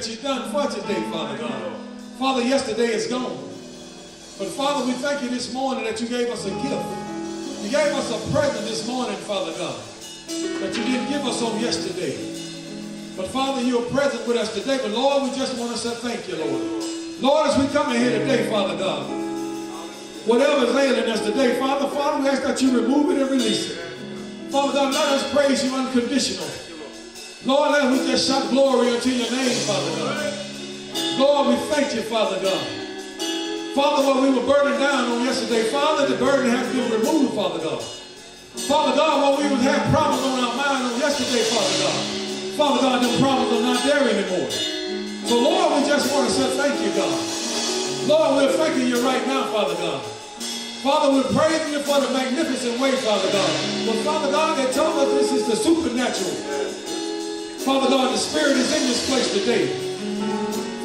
that you've done for today, Father God. Father, yesterday is gone. But Father, we thank you this morning that you gave us a gift. You gave us a present this morning, Father God, that you didn't give us on yesterday. But Father, you're present with us today. But Lord, we just want to say thank you, Lord. Lord, as we come in here today, Father God, whatever is ailing us today, Father, we ask that you remove it and release it. Father God, let us praise you unconditional. Lord, let we just shout glory unto your name, Father God. Lord, we thank you, Father God. Father, while we were burdened down on yesterday, Father, the burden has been removed, Father God. Father God, while we would have problems on our mind on yesterday, Father God, the problems are not there anymore. So, Lord, we just want to say thank you, God. Lord, we're thanking you right now, Father God. Father, we're praising you for the magnificent way, Father God. But, Father God, they told us this is the supernatural. Father God, the Spirit is in this place today.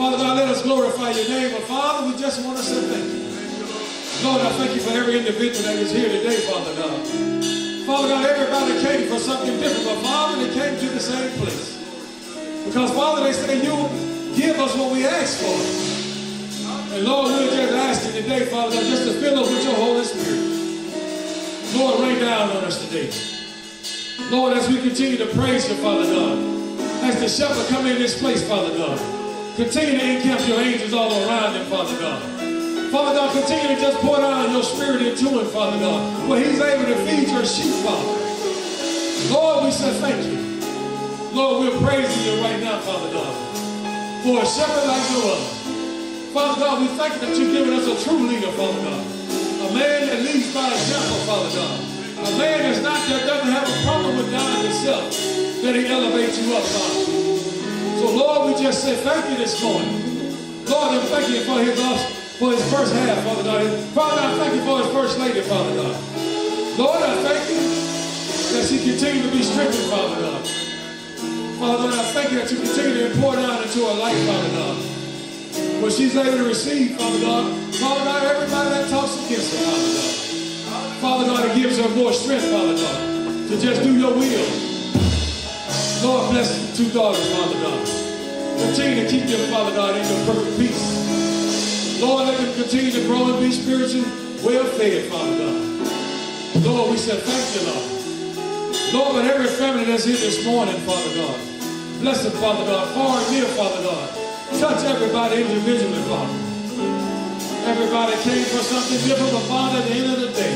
Father God, let us glorify your name. But Father, we just want to say thank you. Lord, I thank you for every individual that is here today, Father God. Father God, everybody came for something different, but Father, they came to the same place. Because Father, they say you give us what we ask for. And Lord, we're just asking today, Father God, just to fill us with your Holy Spirit. Lord, rain down on us today. Lord, as we continue to praise you, Father God, as the shepherd come in this place, Father God, continue to encamp your angels all around him, Father God. Father God, continue to just pour down your spirit into him, Father God, where he's able to feed your sheep, Father. Lord, we say thank you. Lord, we're praising you right now, Father God, for a shepherd like no other. Father God, we thank you that you've given us a true leader, Father God. A man that leads by example, Father God. A man that doesn't have a problem with dying himself, that he elevates you up, Father. So, Lord, we just say thank you this morning. Lord, I'm thanking you for his first half, Father God. Father, I thank you for his first lady, Father God. Lord, I thank you that she continues to be strengthened, Father God. Father God, I thank you that you continue to pour down into her life, Father God. Where she's able to receive, Father God. Father God, everybody that talks against her, Father God. Father God, it gives her more strength, Father God, to just do your will. Lord, bless the two daughters, Father God. Continue to keep them, Father God, in your perfect peace. Lord, let them continue to grow and be spiritually well-fed, Father God. Lord, we say thank you, Lord. Lord, with every family that's here this morning, Father God, bless them, Father God, far and near, Father God. Touch everybody individually, Father. Everybody came for something different, but Father, at the end of the day,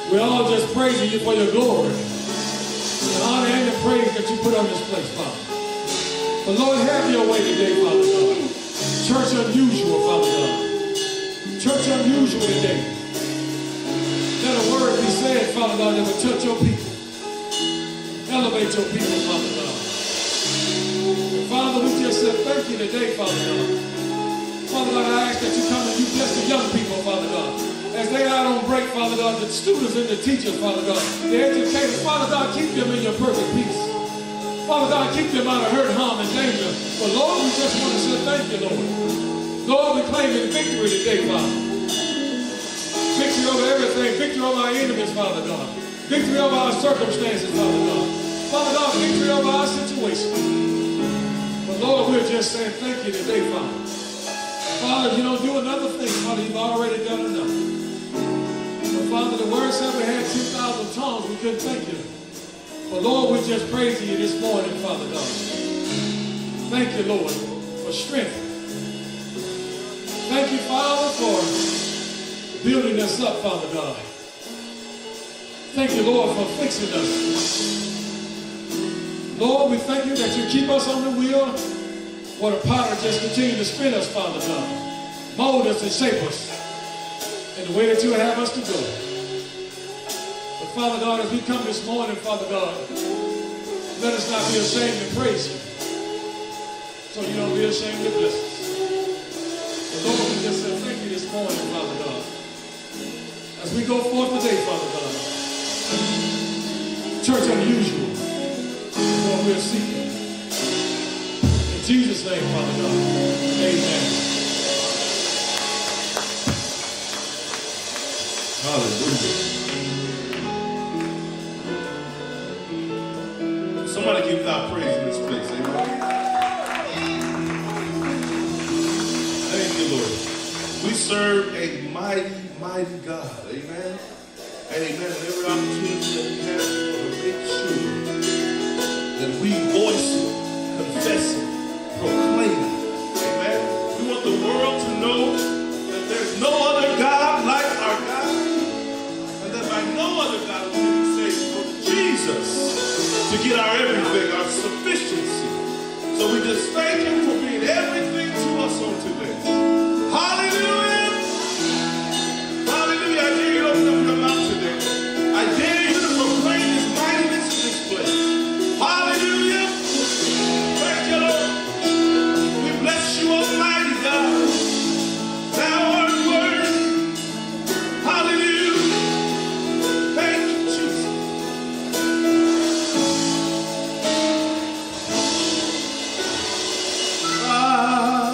we're all just praising you for your glory. The honor and the praise that you put on this place, Father. But Lord, have your way today, Father God. Church unusual, Father God. Church unusual today. Let a word be said, Father God, that will touch your people. Elevate your people, Father God. And Father, we just said thank you today, Father God. Father God, I ask that you come and you bless the young people, Father God. As they out on break, Father God, the students and the teachers, Father God, the educators, Father God, keep them in your perfect peace. Father God, keep them out of hurt, harm, and danger. But Lord, we just want to say thank you, Lord. Lord, we claim victory today, Father. Victory over everything. Victory over our enemies, Father God. Victory over our circumstances, Father God. Father God, victory over our situation. But Lord, we're just saying thank you today, Father. Father, if you don't do another thing, Father, you've already done enough. But Father, the word said we had 10,000 tongues, we couldn't thank you. But Lord, we're just praising you this morning, Father God. Thank you, Lord, for strength. Thank you, Father, for building us up, Father God. Thank you, Lord, for fixing us. Lord, we thank you that you keep us on the wheel. What a potter just continue to spin us, Father God. Mold us and shape us in the way that you would have us to go. But Father God, as we come this morning, Father God, let us not be ashamed to praise you. So you don't be ashamed to bless us. But Lord, we just say thank you this morning, Father God. As we go forth today, Father God. Church unusual. Lord, we're seeking. In Jesus' name, Father God. Amen. Hallelujah. Somebody give God praise in this place. Amen. We serve a mighty, mighty God. Amen. Amen. And every opportunity that we have, we want to make sure that we voice it, confess it, proclaim it. Amen. We want the world to know that there's no other God like our God, and that by no other God will we be saved but Jesus to get our everything, our sufficiency. So we just thank him for being everything to us on today. Hallelujah! Hallelujah! I dare you to open up your mouth today. I dare you to proclaim his mightiness in this place. Hallelujah! Thank you, Lord. We bless you, Almighty God. Thou art worthy. Hallelujah! Thank you, Jesus. Father,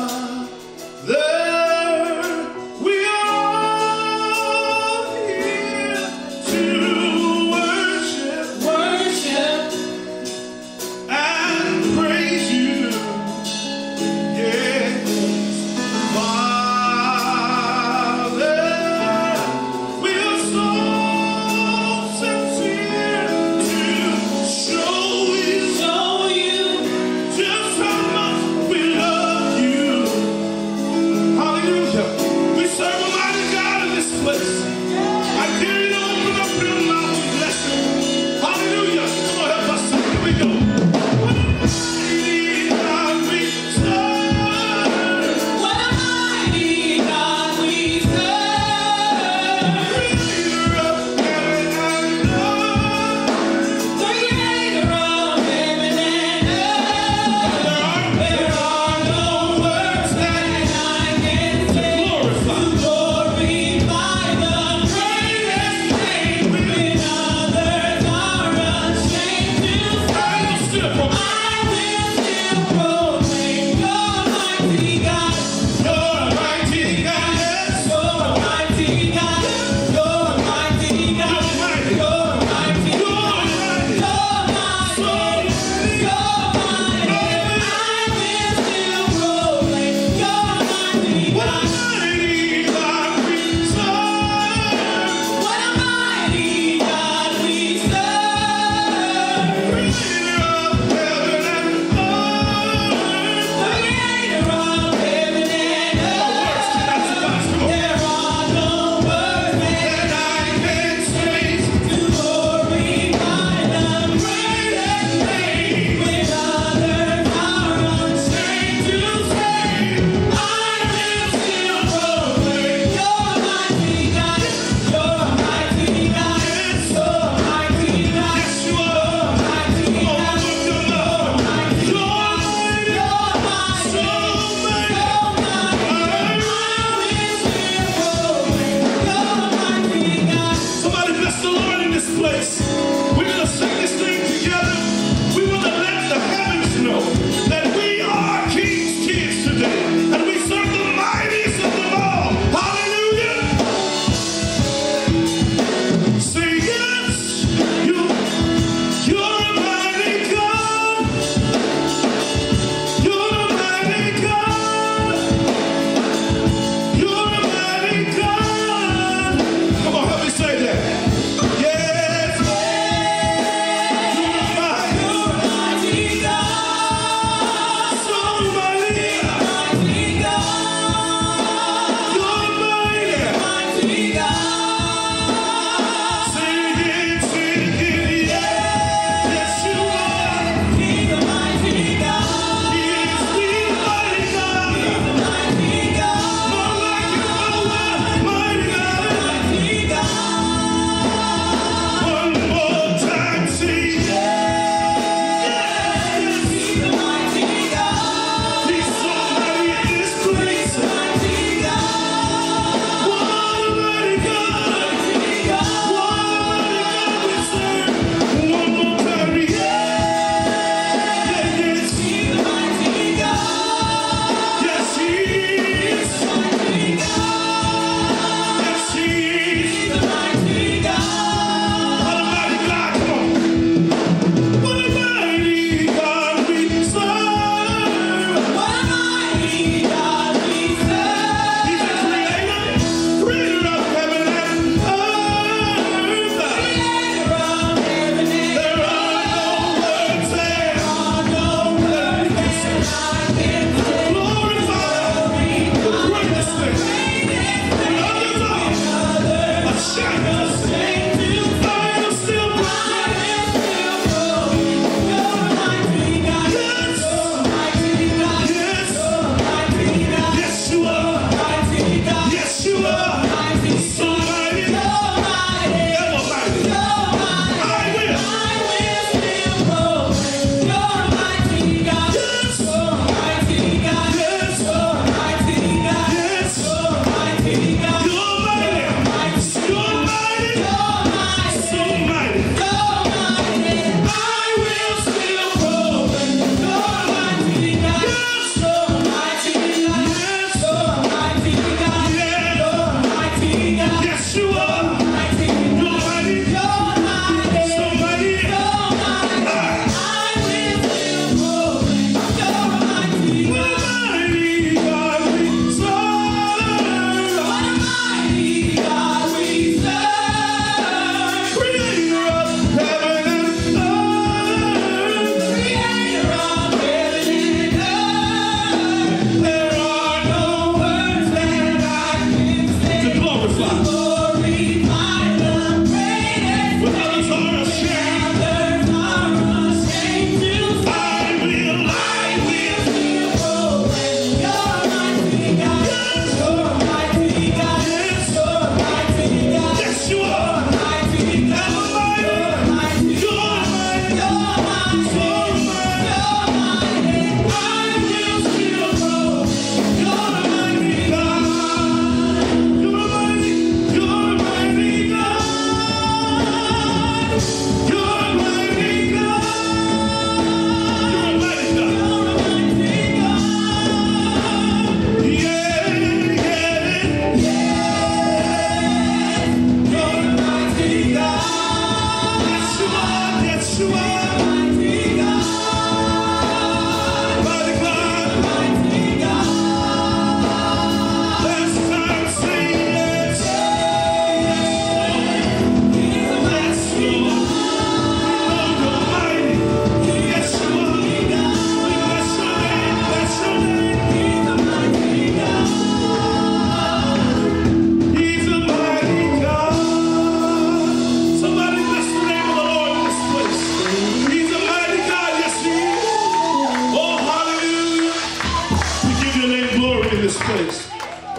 this place.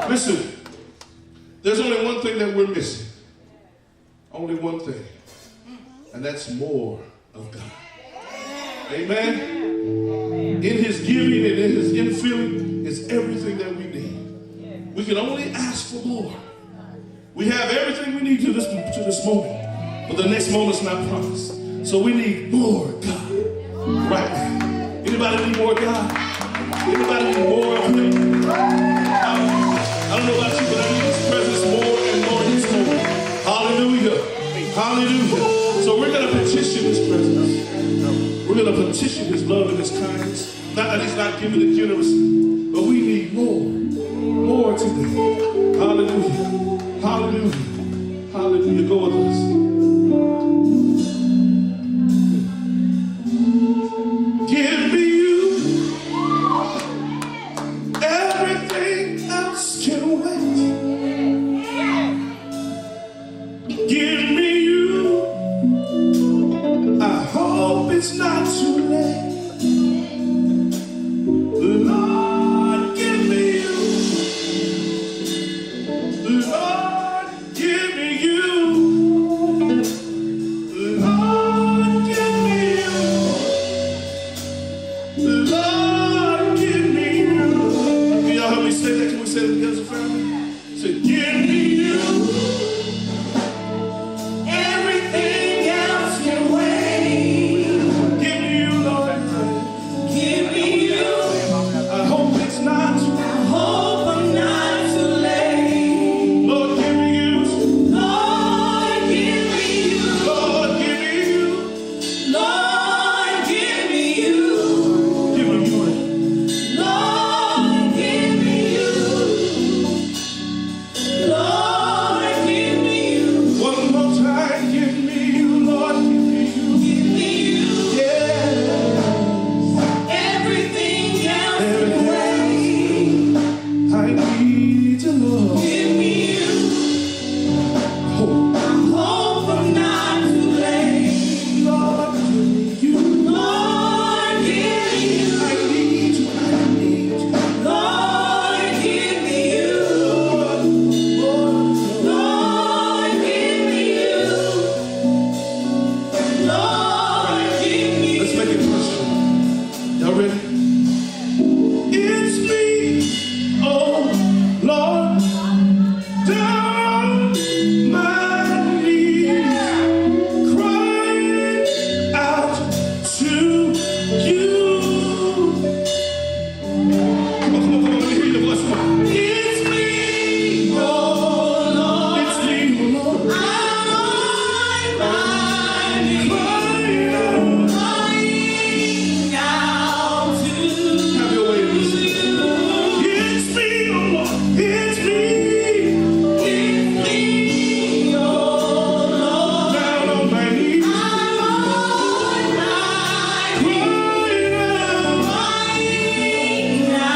Listen, there's only one thing that we're missing. Only one thing. And that's more of God. Amen? In his giving and in his infilling is everything that we need. We can only ask for more. We have everything we need to this moment, but the next moment's not promised. So we need more God right now. Anybody need more God? Anybody need more of him? I don't know about you, but I need his presence more and more in this moment. Hallelujah. Hallelujah. So we're going to petition his presence. We're going to petition his love and his kindness. Not that he's not giving it generous, but we need more. More today. Hallelujah. Hallelujah. Hallelujah. Go with us. Give me you. Everything else can wait. Give me you. I hope it's not too late. Lord, give me you. Lord, give me you. Lord, give me you. Lord, give me you. Can y'all help me say that? Can we say it together as a family? Say, give me you. Everything else can wait. Give me you, Lord. Give me you. I hope it's not. I hope I'm not too late. Lord, give me you. Lord, give me you. Lord, give me you. Lord, give me you. Give me you. Lord, give me you. Lord, give me you. One more time, give me you. Lord, give me you. Give me you. Yeah. Everything else can wait. I need you, Lord. Give me you. I hope I'm not too late. Lord, give me you. Lord, give me you. I need you. I need you. Lord, give me you. Lord, give me you. Lord, give me you. Let's make it personal. Y'all ready? It's me, oh Lord, down my knees, crying out to you. Come on, let me hear your voice. Come on. It's me, oh Lord. It's me, oh Lord. I'm crying out to you. Have your way in this. It's me, oh Lord. It's me. It's me, oh Lord. Down on my knees. I'm on my knees. Crying out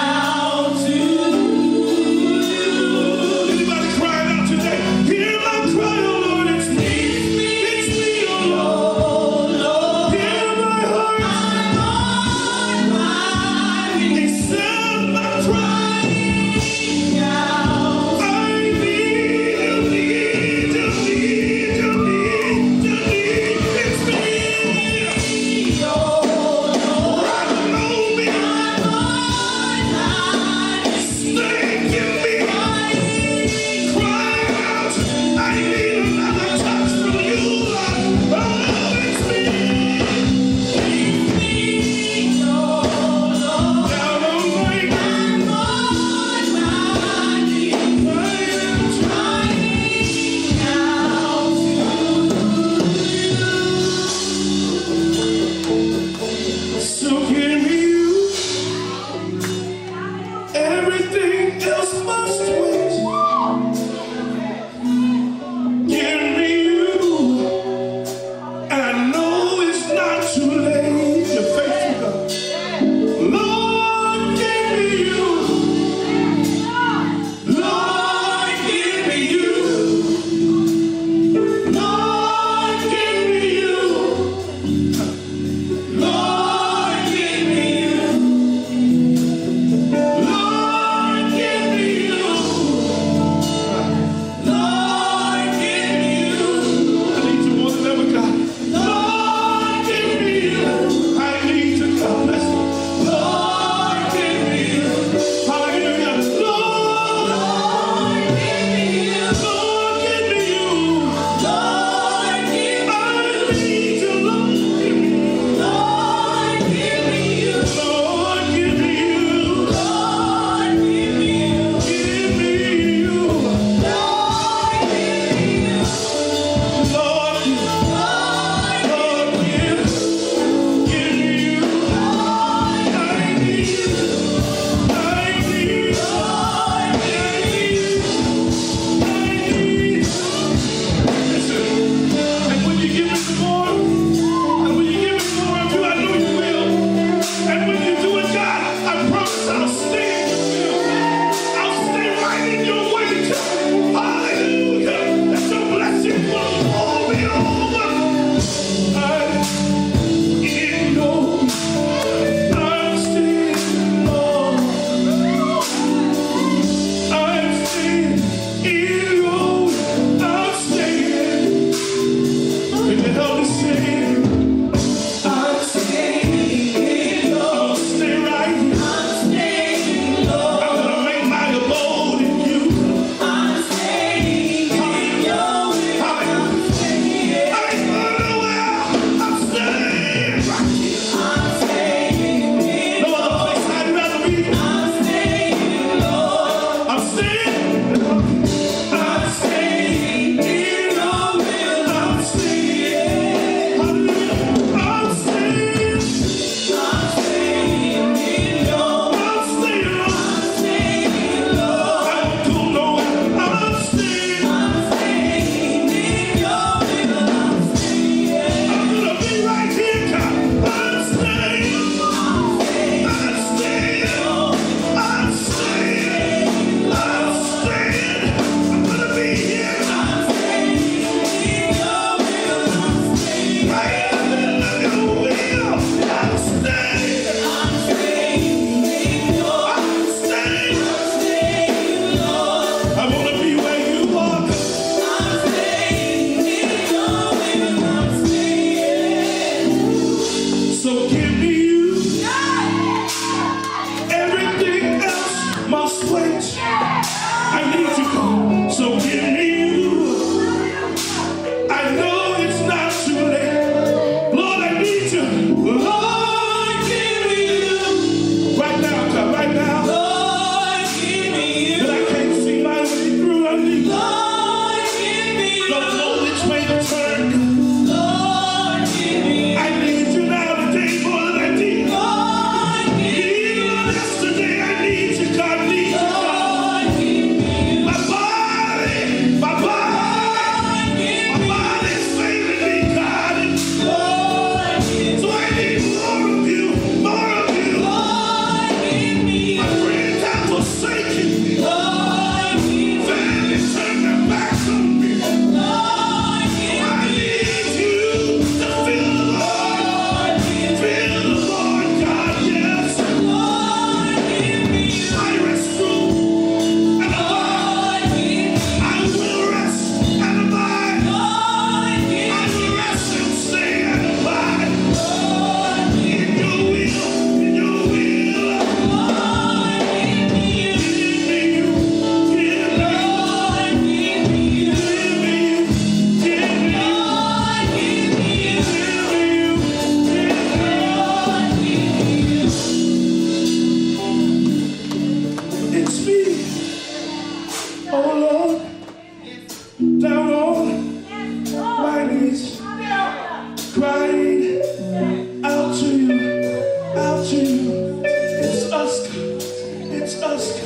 Jesus,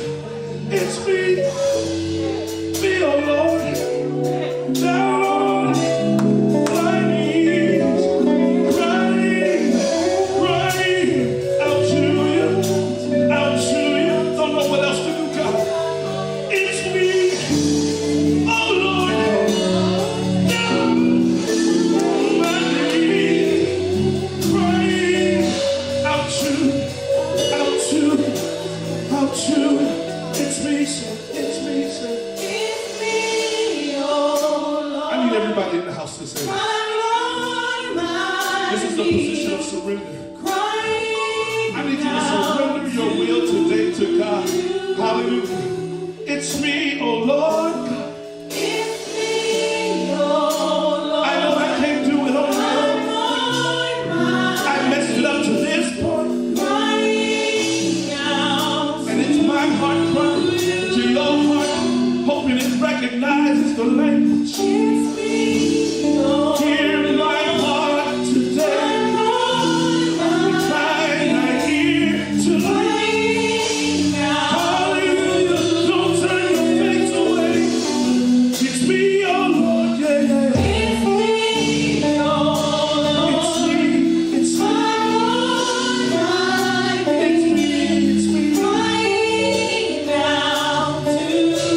it's me, oh Lord, down on my knees, crying out to you, don't know what else to do, God. It's me, oh Lord, down on my knees, crying out to you. It's me, sir. It's me, sir. It's me, oh Lord. I need everybody in the house to say My this. Lord, my This is the position of surrender. crying I need you to surrender your will today to God. Hallelujah. It's me, oh Lord. It's me, oh Lord. I know I can't do it on my own. I messed it up to this point. And it's my heart crying to your heart, hoping it recognizes the language. Hear my heart today. Recline thy ear to me. Hallelujah. Don't turn your face away. It's me, oh Lord, yeah, yeah. It's me, oh Lord. It's me, it's me. It's me, it's me.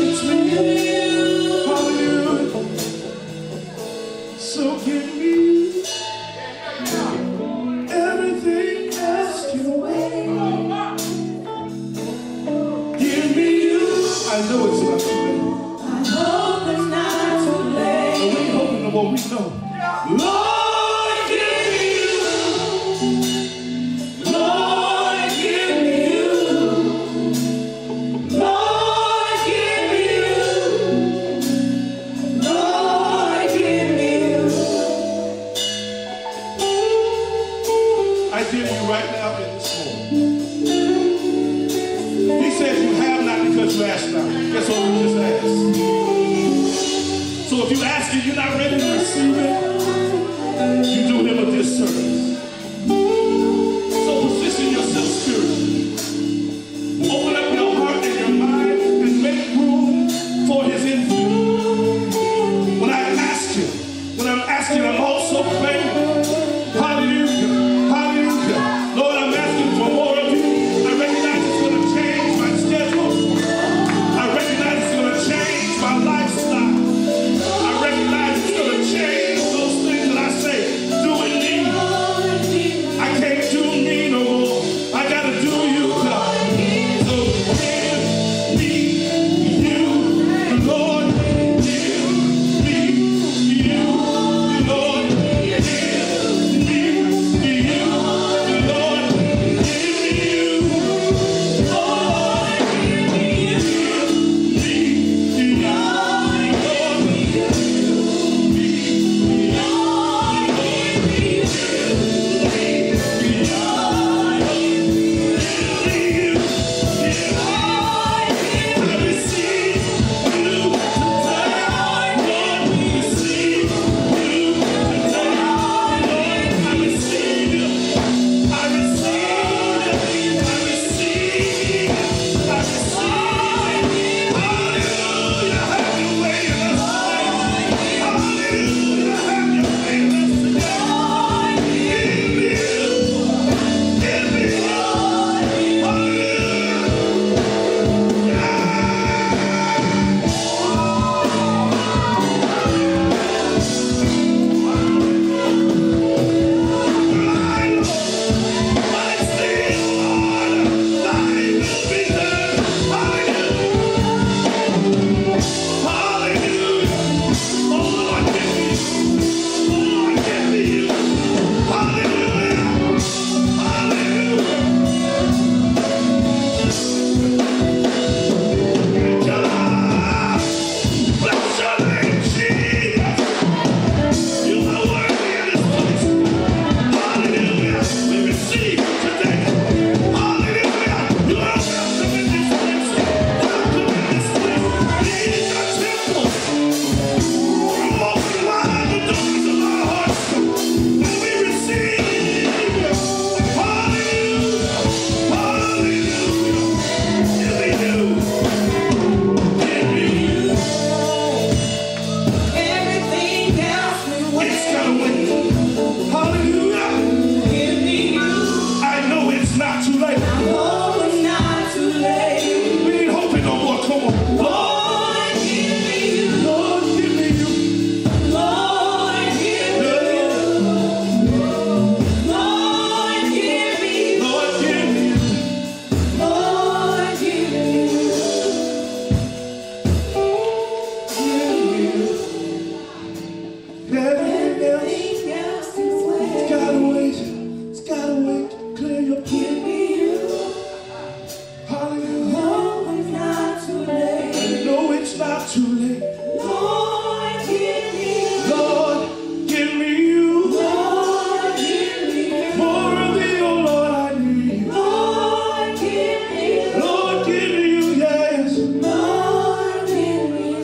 It's me. Hallelujah. So give me everything else can wait. Give me you. I know it's not too late. But we ain't hoping no more, we know. Lord, give me you. Lord, give me you. Lord, give me you. Lord, give me you. I give you right now in this moment. He says you have not because you ask not. That's what we just asked. So if you ask it, you're not ready to receive it, you do him a disservice. So position yourself spiritually. Open up your heart and your mind and make room for his influence. When I'm asking, I'm also praying. Hallelujah. Hallelujah. Lord, I'm asking for more of you. I recognize it's going to change my schedule. I recognize not too late. Lord, give me, Lord, give me you. Lord, give me, More of thee, oh Lord, I need. Lord, give me, Lord, give me you, yes. Lord, give me.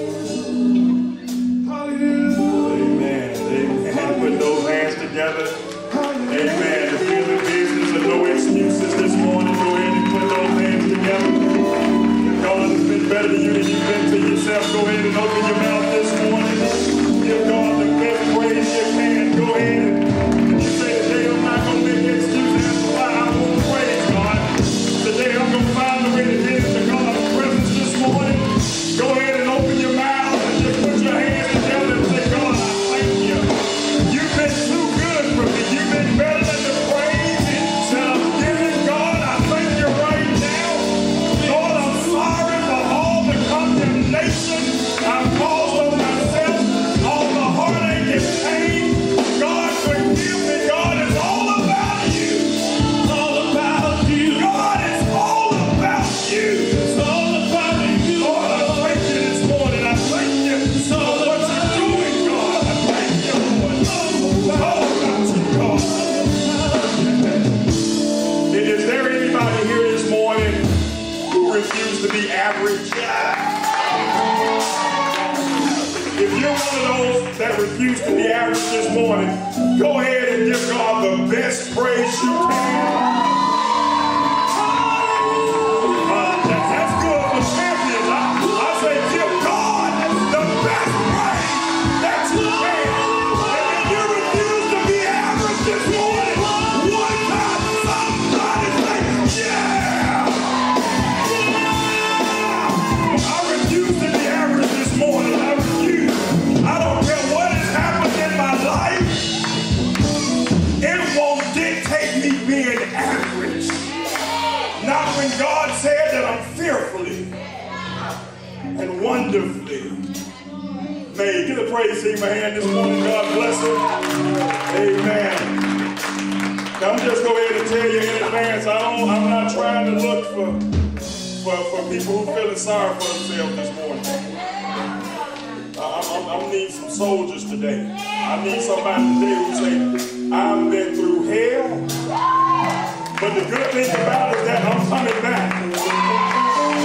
Hallelujah. Amen. Amen. Put those hands together. Amen. If you're in the business of no excuses this morning, go ahead and put those hands together. If God has been better to you than you've been to yourself, go ahead and open your mouth this morning. Give God the best praise you can. Go ahead and you say, today I'm not going to make excuses. That's why I won't praise God. Today I'm going to find a way to get into God's presence this morning. Go ahead and open your mouth and just put your hands together and say, God, I thank you. You've been too good for me. You've been better than the praise that I'm giving. God, I thank you right now. Lord, I'm sorry for all the condemnation I've caused on myself, all the heartache and pain. God, forgive me. God, it's all about you. It's all about you. God, it's all about you. It's all about you. Lord, I thank you this morning. I thank you for what you're doing, God. I thank you, Lord. All about you, God. Is there anybody here this morning who refused to be average? If you're one of those that refuse to be average this morning, go ahead and give God the best praise you can. That's good for champions. I say give God the best praise that you can. And if you refuse to be average this morning, one time somebody say, yeah! I refuse to be average this morning. I refuse. I don't care what has happened in my life. It won't dictate me being average. Not when God said that I'm fearfully and wonderfully made. Get a praise team a hand this morning. God bless it. Amen. Now I'm just go ahead and tell you in advance, I'm not trying to look for people who feeling sorry for themselves this morning. I need some soldiers today. I need somebody today who say, I've been through hell, but the good thing about it is that I'm coming back.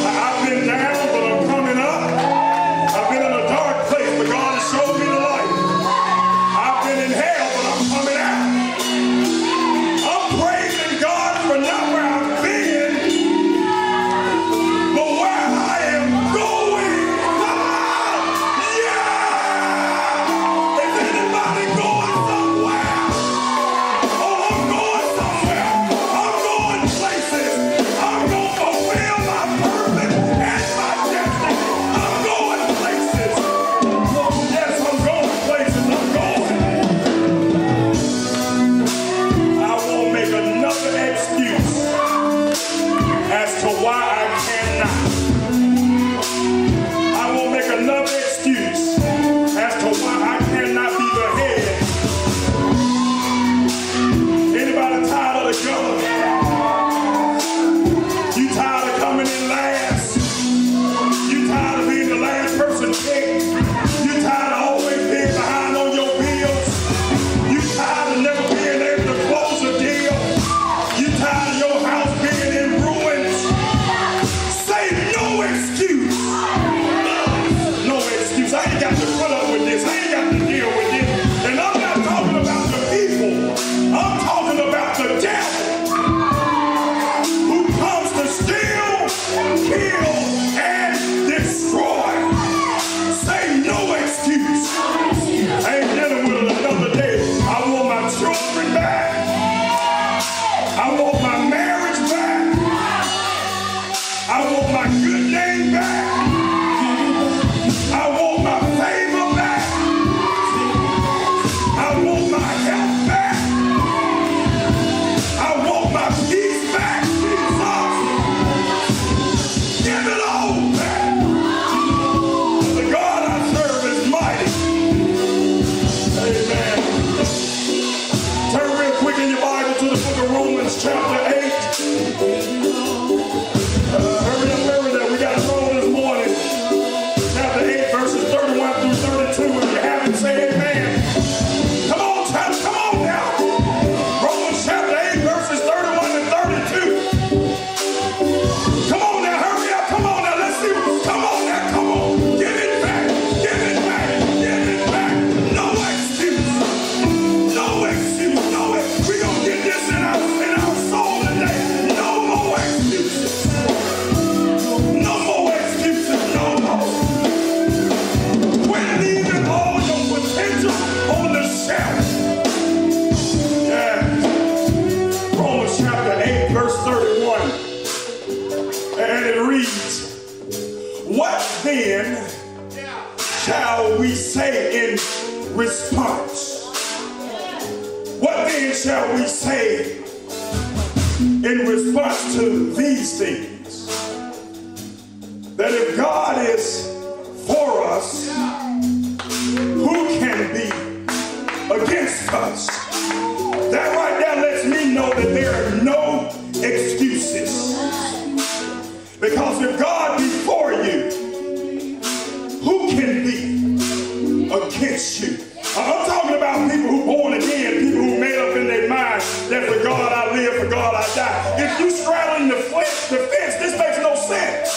I've been down, but I'm coming up. I've been in a dark place, but God has showed me the light. I've been in hell, but I'm coming out. I'm praising God for not where I've been, but where I am going. Yeah! Is anybody going somewhere? Oh, I'm going somewhere. I'm going places. I'm going to fulfill my purpose and my destiny. I'm going places. Yes, I'm going places. I'm going. I won't make another excuse as to why I cannot. I won't make another excuse as to why I cannot be the head. Anybody tired of the gun? You tired of coming in last? You tired of being the last person picked? You tired of always being behind on your bills? You tired of never being able to close a deal? You tired of your house being in ruins? Say no What then shall we say in response? What then shall we say in response to these things? That if God is for us, who can be against us? That right there lets me know that there are no excuses. Because if God be for you, who can be against you? I'm talking about people who born again, people who made up in their mind that for God I live, for God I die. If you straddling the fence, this makes no sense.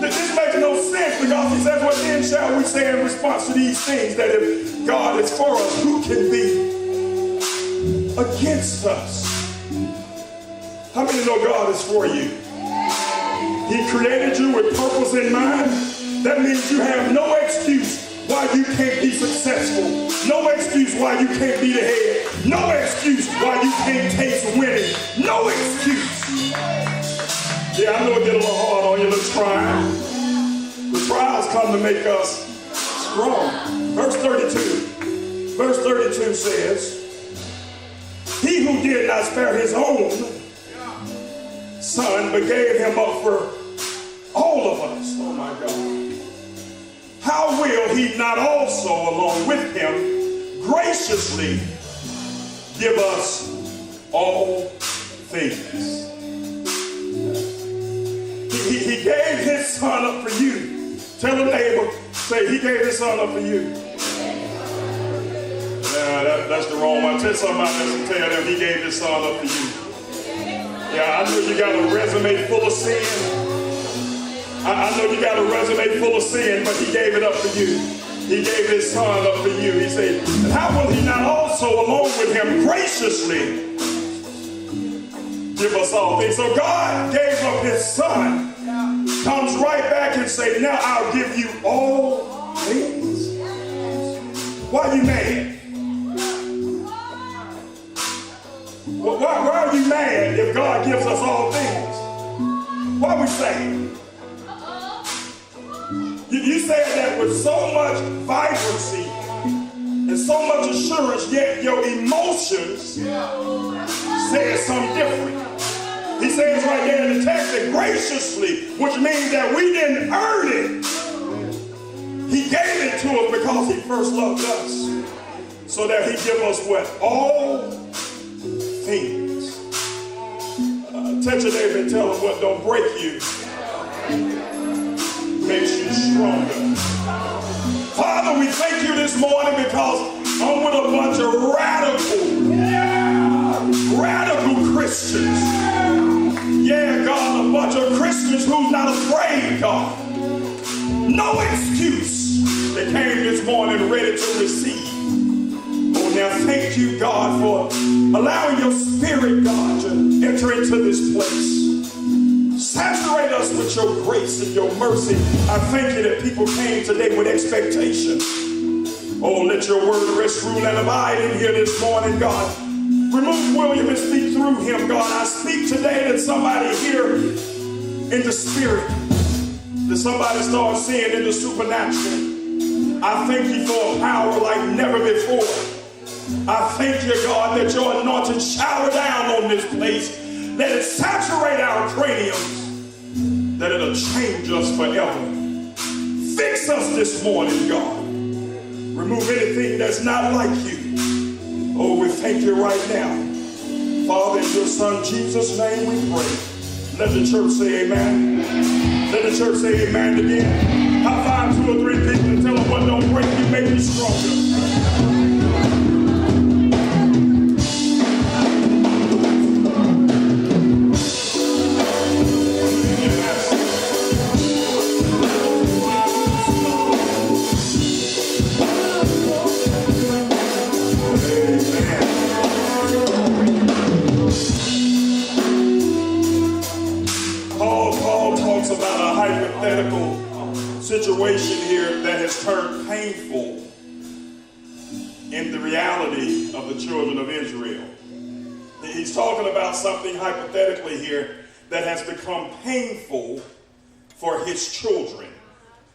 This makes no sense because he says, what then shall we say in response to these things? That if God is for us, who can be against us? How many know God is for you? He created you with purpose in mind. That means you have no excuse why you can't be successful. No excuse why you can't be the head. No excuse why you can't taste winning. No excuse. Yeah, I know it get a little hard on you, let's try. The trials come to make us strong. Verse 32 says, he who did not spare his own son, but gave him up for all of us. Oh my God. How will he not also, along with him, graciously give us all things? He gave his son up for you. Tell a neighbor, say, he gave his son up for you. Yeah, that's the wrong one. Tell somebody else and tell them he gave his son up for you. Yeah, I know you got a resume full of sin. I know you got a resume full of sin, but he gave it up for you. He gave his son up for you. He said, how will he not also, along with him, graciously give us all things? So God gave up his son, comes right back and say, now I'll give you all things. Why are you mad? Why are you mad if God gives us all things? Why are we saying? You said that with so much vibrancy and so much assurance, yet your emotions said something different. He says right there in the text that graciously, which means that we didn't earn it. He gave it to us because he first loved us. So that he give us what? All things. Touch your neighbor and tell him what don't break you makes you stronger. Father, we thank you this morning because I'm with a bunch of radical Christians. Yeah, God, a bunch of Christians who's not afraid, God. No excuse. They came this morning ready to receive. Oh, now thank you, God, for allowing your spirit, God, to enter into this place. Saturate us with your grace and your mercy. I thank you that people came today with expectation. Oh, let your word rest, rule, and abide in here this morning, God. Remove William and speak through him, God. I speak today that somebody here in the spirit, that somebody starts seeing in the supernatural. I thank you for a power like never before. I thank you, God, that your anointing shower down on this place. Let it saturate our craniums, that it'll change us forever. Fix us this morning, God. Remove anything that's not like you. Oh, we thank you right now. Father, in your son Jesus' name we pray. Let the church say amen. Let the church say amen again. High five 2 or 3 people and tell them what don't break you make you stronger. Situation here that has turned painful in the reality of the children of Israel. He's talking about something hypothetically here that has become painful for his children.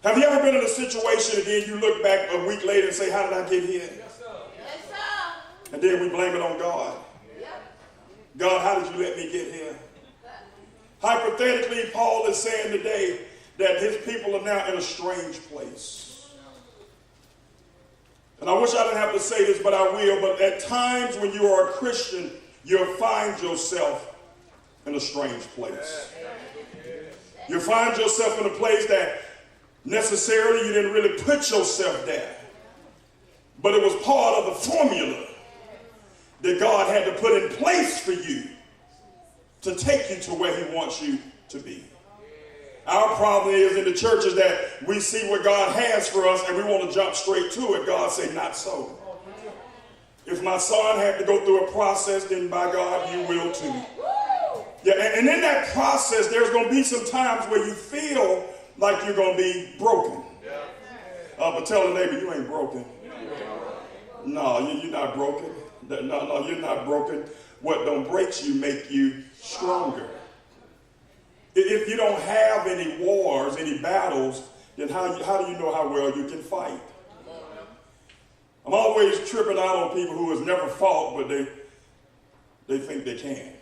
Have you ever been in a situation and then you look back a week later and say, how did I get here? Yes, sir. And then we blame it on God. God, how did you let me get here? Hypothetically, Paul is saying today that his people are now in a strange place. And I wish I didn't have to say this, but I will. But at times when you are a Christian, you'll find yourself in a strange place. You'll find yourself in a place that necessarily you didn't really put yourself there. But it was part of the formula that God had to put in place for you to take you to where he wants you to be. Our problem is in the churches that we see what God has for us and we want to jump straight to it. God said, not so. If my son had to go through a process, then by God, you will too. Yeah, and in that process, there's going to be some times where you feel like you're going to be broken. But tell the neighbor, you ain't broken. No, you're not broken. No, you're not broken. What don't break you make you stronger. If you don't have any wars, any battles, then how do you know how well you can fight? I'm always tripping out on people who has never fought, but they think they can.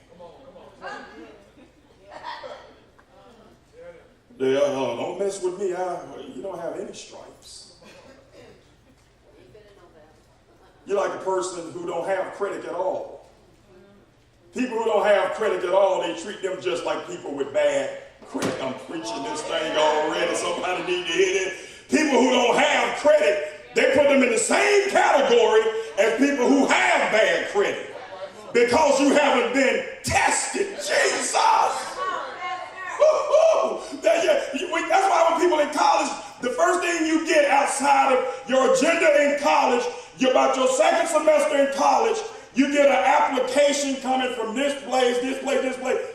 They don't mess with me. You don't have any stripes. You're like a person who don't have credit at all. People who don't have credit at all, they treat them just like people with bad credit. I'm preaching this thing already. Somebody need to hear it. People who don't have credit, they put them in the same category as people who have bad credit. Because you haven't been tested. Jesus! That's why when people in college, the first thing you get outside of your agenda in college, you're about your second semester in college, you get an application coming from this place,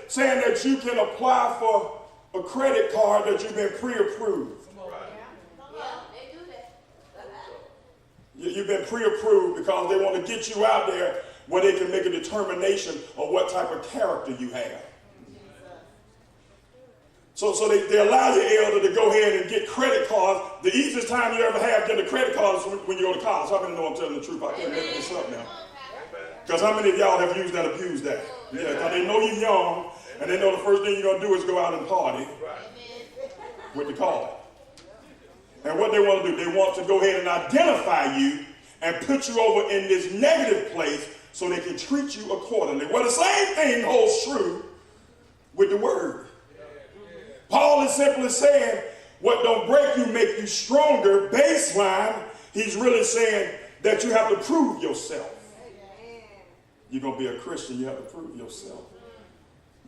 saying that you can apply for a credit card that you've been pre-approved. You've been pre-approved because they want to get you out there where they can make a determination of what type of character you have. So they allow your elder to go ahead and get credit cards. The easiest time you ever have getting a credit card is when you go to college. How many know I'm telling the truth? I can't make this up now. Because how many of y'all have used that, abused that? Yeah, because they know you're young, and they know the first thing you're going to do is go out and party with the card. And what they want to do, they want to go ahead and identify you and put you over in this negative place so they can treat you accordingly. Well, the same thing holds true with the word. Paul is simply saying, what don't break you make you stronger. Baseline, he's really saying that you have to prove yourself. You're going to be a Christian, you have to prove yourself.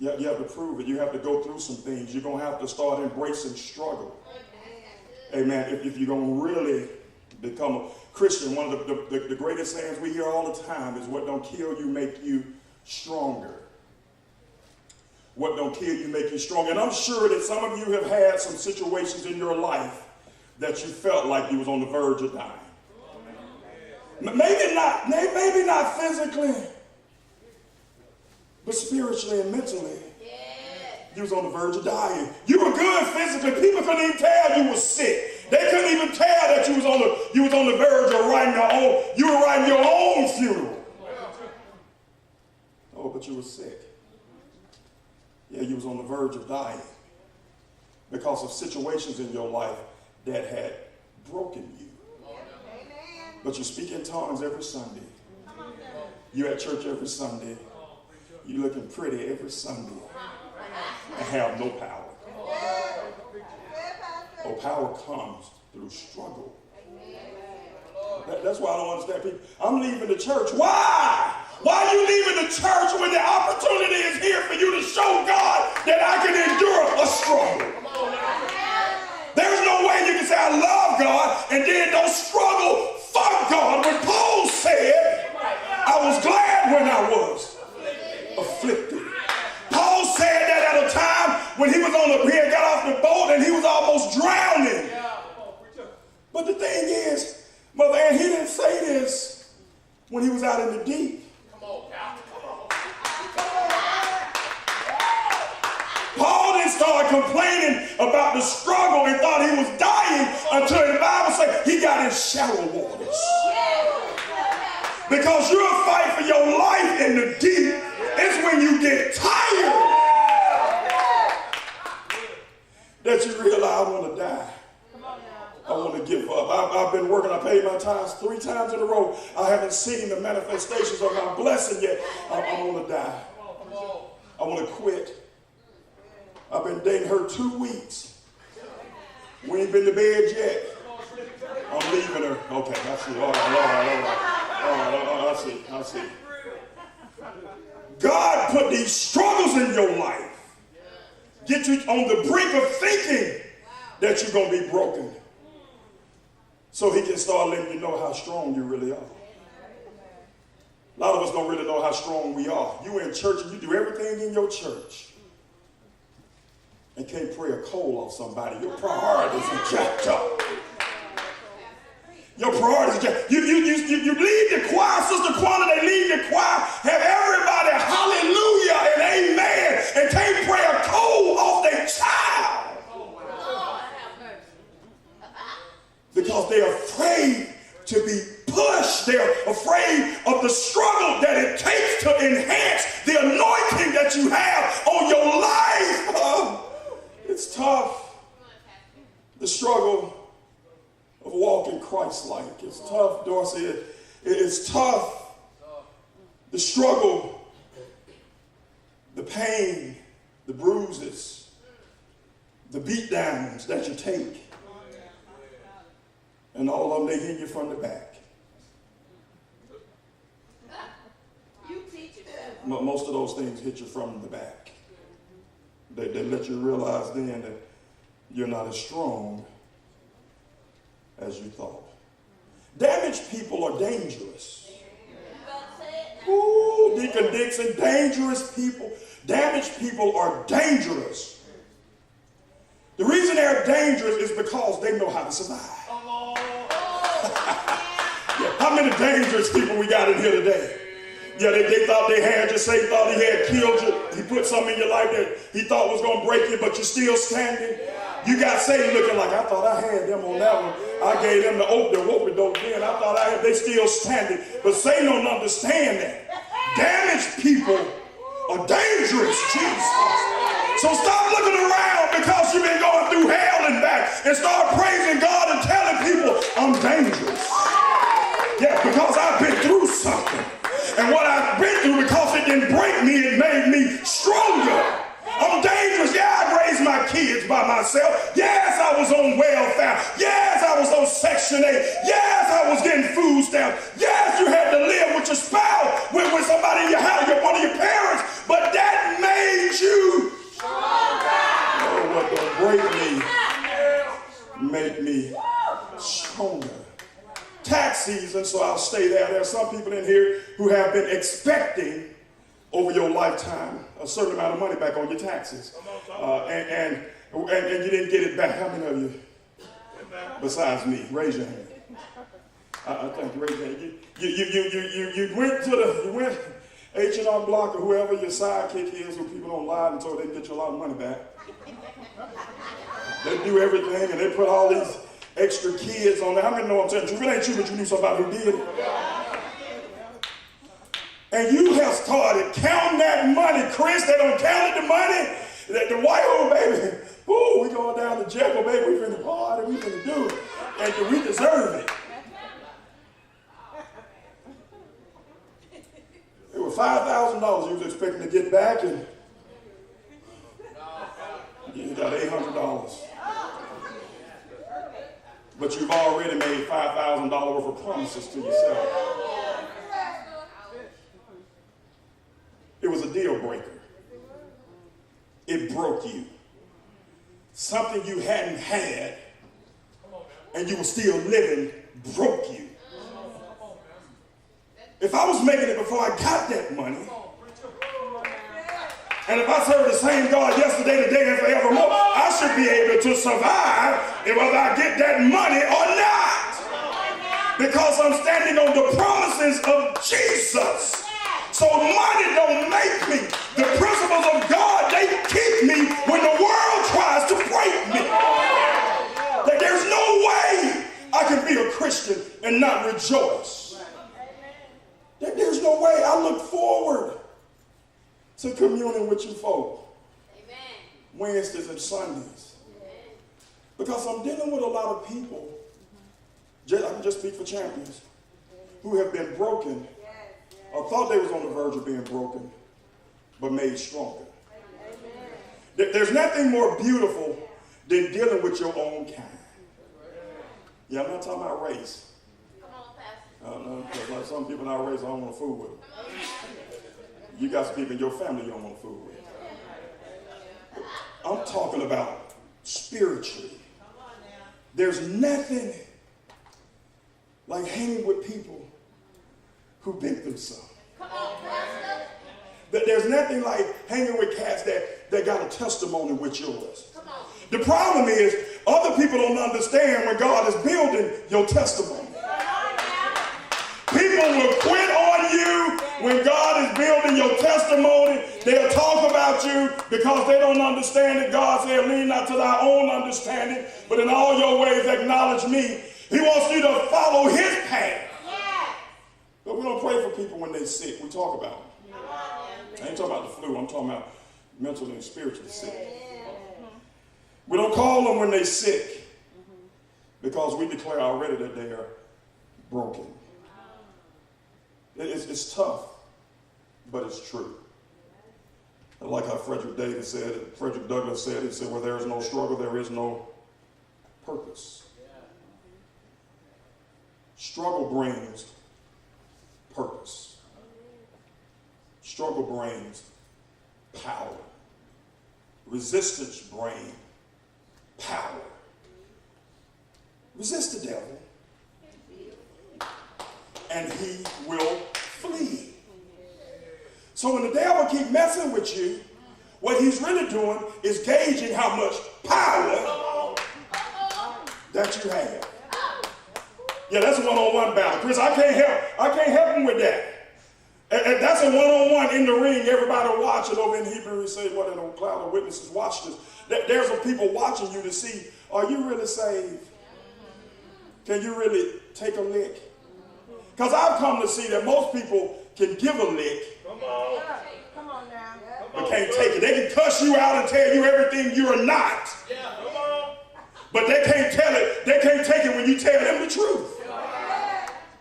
You have to prove it. You have to go through some things. You're going to have to start embracing struggle. Amen. If you're going to really become a Christian, one of the greatest sayings we hear all the time is what don't kill you make you stronger. What don't kill you make you strong. And I'm sure that some of you have had some situations in your life that you felt like you was on the verge of dying. Maybe not physically, but spiritually and mentally. You was on the verge of dying. You were good physically. People couldn't even tell you was sick. They couldn't even tell that you was on the verge of writing your own funeral. Oh, but you were sick. Yeah, you was on the verge of dying because of situations in your life that had broken you. But you speak in tongues every Sunday. You're at church every Sunday. You're looking pretty every Sunday and have no power. Oh, power comes through struggle. That's why I don't understand people. I'm leaving the church. Why? Why are you leaving the church when the opportunity is here for you to show God that I can endure a struggle? There's no way you can say I love God and then don't struggle for God. When Paul said, I was glad when I was afflicted. Paul said that at a time when he had got off the boat and he was almost drowning. But the thing is, Mother Ann, he didn't say this when he was out in the deep. Paul didn't started complaining about the struggle and thought he was dying until the Bible says he got in shallow waters. Because you'll fight for your life in the deep. It's when you get tired that you realize I want to die. I want to give up. I've been working. I paid my tithes 3 times in a row. I haven't seen the manifestations of my blessing yet. I want to die. I want to quit. I've been dating her 2 weeks. We ain't been to bed yet. I'm leaving her. Okay, I see. All right. I see. God put these struggles in your life. Get you on the brink of thinking that you're going to be broken. So he can start letting you know how strong you really are. A lot of us don't really know how strong we are. You in church and you do everything in your church and can't pray a coal off somebody. Your priorities are jacked up. Your priorities are jacked. You leave the choir, Sister Quanta, they leave the choir, have everybody hallelujah and amen, and can't pray a coal off their child. Because they're afraid to be pushed. They're afraid of the struggle that it takes to enhance the anointing that you have on your life. It's tough. The struggle of walking Christ-like. It's tough, Dorsey. It's tough. The struggle, the pain, the bruises, the beatdowns that you take. And all of them, they hit you from the back. You teach it. Most of those things hit you from the back. They let you realize then that you're not as strong as you thought. Damaged people are dangerous. Ooh, Deacon Dixon, dangerous people. Damaged people are dangerous. The reason they're dangerous is because they know how to survive. How many dangerous people we got in here today? Yeah, they thought they had you. Satan thought he had killed you. He put something in your life that he thought was going to break you, but you're still standing. You got Satan looking like, I thought I had them on that one. I gave them the open-dope then. I thought I had, they still standing. But Satan don't understand that. Damaged people are dangerous, Jesus. So stop looking around because you've been going through hell and back, and start praising God and telling people, I'm dangerous. Yeah, because I've been through something. And what I've been through, because it didn't break me, it made me stronger. I'm dangerous. Yeah, I raised my kids by myself. Yes, I was on welfare. Yes, I was on Section 8. Yes, I was getting food stamps. Yes, you had to live with your spouse, with somebody in your house, one of your parents. But that made you stronger. Oh, what don't break me, make me stronger. Tax season, so I'll stay there. There are some people in here who have been expecting over your lifetime a certain amount of money back on your taxes. And you didn't get it back. How many of you, besides me, raise your hand? I think you raise your hand. You went H&R Block or whoever your sidekick is, who people don't lie until they get you a lot of money back. They do everything and they put all these extra kids on there. How many know I'm telling you? It ain't true, but you knew somebody who did it. And you have started counting that money. Chris, they don't count the money. The white old baby, ooh, we going down to Jekyll, baby. We finna party, we finna do it. And we deserve it. It was $5,000 you was expecting to get back, and you got $800. But you've already made $5,000 worth of promises to yourself. It was a deal breaker. It broke you. Something you hadn't had and you were still living broke you. If I was making it before I got that money, and if I serve the same God yesterday, today, and forevermore, I should be able to survive whether I get that money or not. Because I'm standing on the promises of Jesus. So money don't make me. The principles of God, they keep me when the world tries to break me. That there's no way I can be a Christian and not rejoice. That there's no way. I look forward to communing with you folk. Wednesdays and Sundays. Because I'm dealing with a lot of people, I can just speak for champions, who have been broken or thought they was on the verge of being broken, but made stronger. There's nothing more beautiful than dealing with your own kind. Yeah, I'm not talking about race. Because like some people in our race, I don't want to fool with them. You got some people in your family you don't want to fool with. I'm talking about spiritually. There's nothing like hanging with people who've been through something. There's nothing like hanging with cats that got a testimony with yours. The problem is other people don't understand when God is building your testimony. People will quit on you when God is building your testimony. They'll talk about you because they don't understand it. God said, lean not to thy own understanding, but in all your ways acknowledge me. He wants you to follow his path. But we don't pray for people when they're sick. We talk about them. I ain't talking about the flu. I'm talking about mentally and spiritually sick. We don't call them when they're sick because we declare already that they are broken. It's tough, but it's true. And like how Frederick Douglass said, he said, where there is no struggle, there is no purpose. Struggle brings purpose. Struggle brings power. Resistance brings power. Resist the devil, and he will flee. So when the devil keeps messing with you, what he's really doing is gauging how much power that you have. Yeah, that's a one-on-one battle. Chris, I can't help him with that. And that's a one-on-one in the ring. Everybody watching over in Hebrew, we say, what, in a cloud of witnesses watch this. There's some people watching you to see, are you really saved? Can you really take a lick? Because I've come to see that most people can give a lick, Come on now. but can't take it. They can cuss you out and tell you everything you're not. But they can't tell it. They can't take it when you tell them the truth.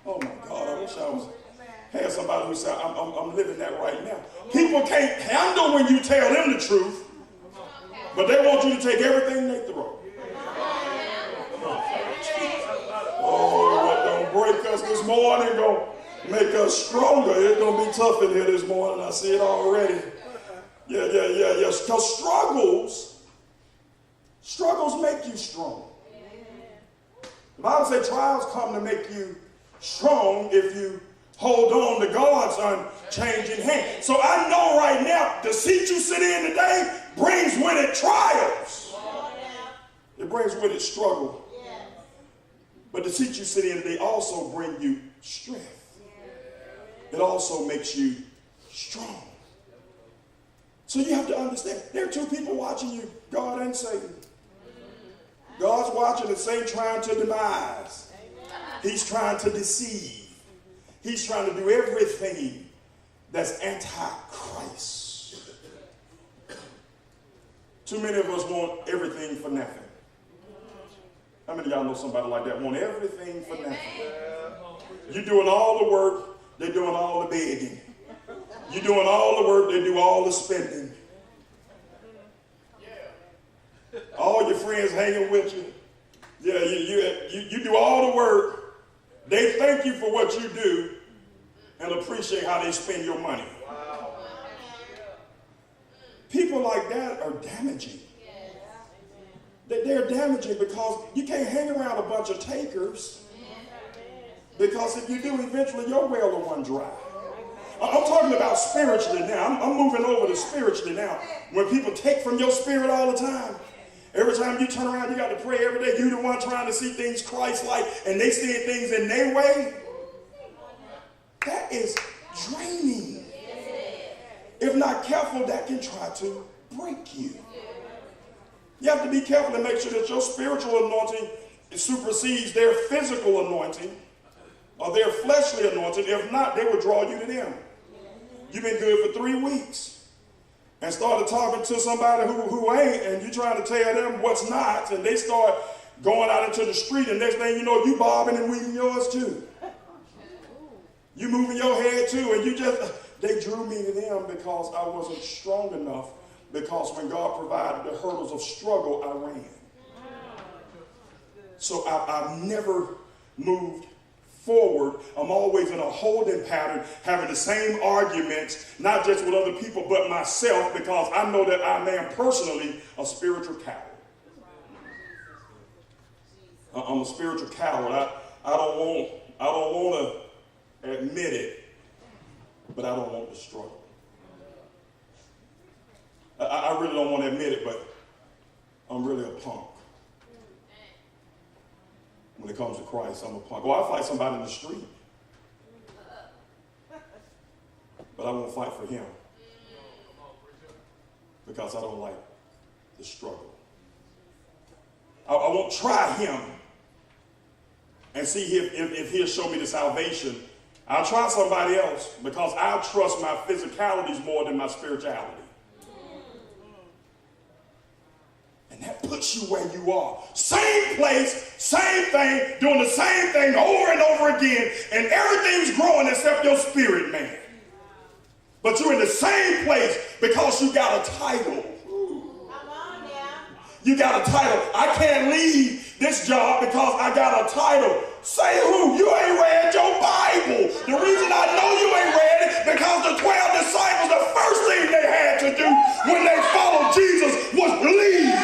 Oh my God, I wish I had somebody who said, I'm living that right now. People can't handle when you tell them the truth, but they want you to take everything they throw. Oh, what don't break us this morning gonna make us stronger. It's gonna be tough in here this morning. I see it already. Yeah. Because struggles make you strong. The Bible says trials come to make you strong if you hold on to God's unchanging hand. So I know right now the seat you sit in today brings with it trials. It brings with it struggle. But the seat you sit in today also bring you strength. It also makes you strong. So you have to understand, there are two people watching you, God and Satan. God's watching and Satan trying to demise. He's trying to deceive. He's trying to do everything that's anti-Christ. Too many of us want everything for nothing. How many of y'all know somebody like that? Want everything for nothing. You're doing all the work, they're doing all the begging. You're doing all the work, they do all the spending. All your friends hanging with you. Yeah, you do all the work. They thank you for what you do and appreciate how they spend your money. People like that are damaging. They're damaging because you can't hang around a bunch of takers, because if you do, eventually your well will run dry. I'm talking about spiritually now. I'm moving over to spiritually now. When people take from your spirit all the time, every time you turn around, you got to pray every day. You're the one trying to see things Christ-like, and they see things in their way. That is draining. if not careful, that can try to break you. You have to be careful and make sure that your spiritual anointing supersedes their physical anointing or their fleshly anointing. If not, they will draw you to them. You've been good for 3 weeks and started talking to somebody who ain't, and you trying to tell them what's not, and they start going out into the street, and next thing you know, you bobbing and weaving yours too. You moving your head too, and they drew me to them because I wasn't strong enough, because when God provided the hurdles of struggle, I ran. So I've never moved forward. I'm always in a holding pattern, having the same arguments, not just with other people, but myself, because I know that I am personally a spiritual coward. I'm a spiritual coward. I don't want to admit it, but I don't want to struggle. I really don't want to admit it, but I'm really a punk. When it comes to Christ, I'm a punk. Oh, I fight somebody in the street, but I won't fight for him because I don't like the struggle. I won't try him and see if he'll show me the salvation. I'll try somebody else because I trust my physicalities more than my spirituality. And that puts you where you are. Same place, same thing, doing the same thing over and over again, and everything's growing except your spirit, man. But you're in the same place because you got a title. You got a title. I can't leave this job because I got a title. Say who? You ain't read your Bible. The reason I know you ain't read it because the 12 disciples, the first thing they had to do when they followed Jesus was believe.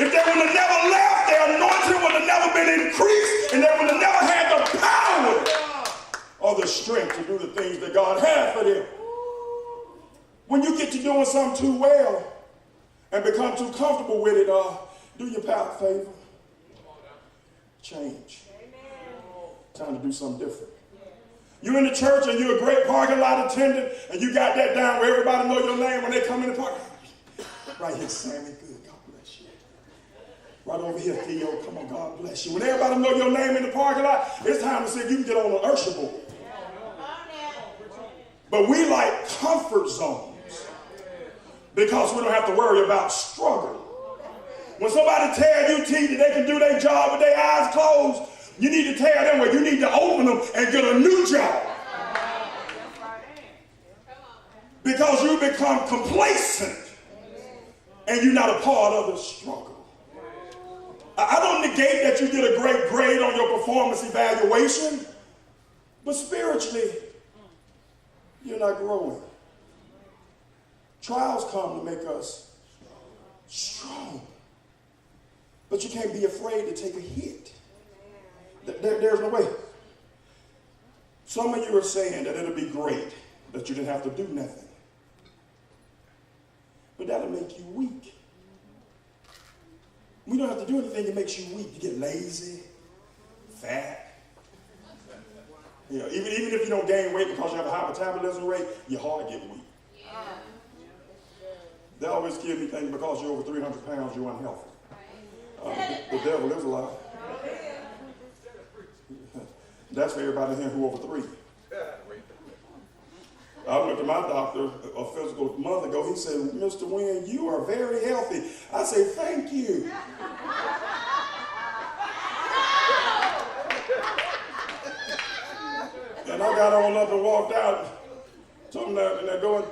If they would have never left, their anointing would have never been increased, and they would have never had the power or the strength to do the things that God had for them. When you get to doing something too well and become too comfortable with it, do your pal a favor. Change. Time to do something different. You're in the church and you're a great parking lot attendant and you got that down where everybody know your name when they come in the park. Right here, Sammy, good, God bless you. Right over here, Theo, come on, God bless you. When everybody know your name in the parking lot, it's time to see if you can get on the usher board. But we like comfort zones because we don't have to worry about struggle. When somebody tell you, T, that they can do their job with their eyes closed, you need to tell them where you need to open them and get a new job. Because you become complacent and you're not a part of the struggle. I don't negate that you get a great grade on your performance evaluation, but spiritually, you're not growing. Trials come to make us strong. But you can't be afraid to take a hit. There's no way. Some of you are saying that it'll be great that you didn't have to do nothing. But that'll make you weak. We don't have to do anything that makes you weak. You get lazy, fat. You know, even if you don't gain weight because you have a high metabolism rate, your heart get weak. They always give me things because you're over 300 pounds, you're unhealthy. The devil is a lie. That's for everybody here who over 3. I went to my doctor a physical month ago. He said, Mr. Wynn, you are very healthy. I said, thank you. And I got on up and walked out. Told him that, and they're going,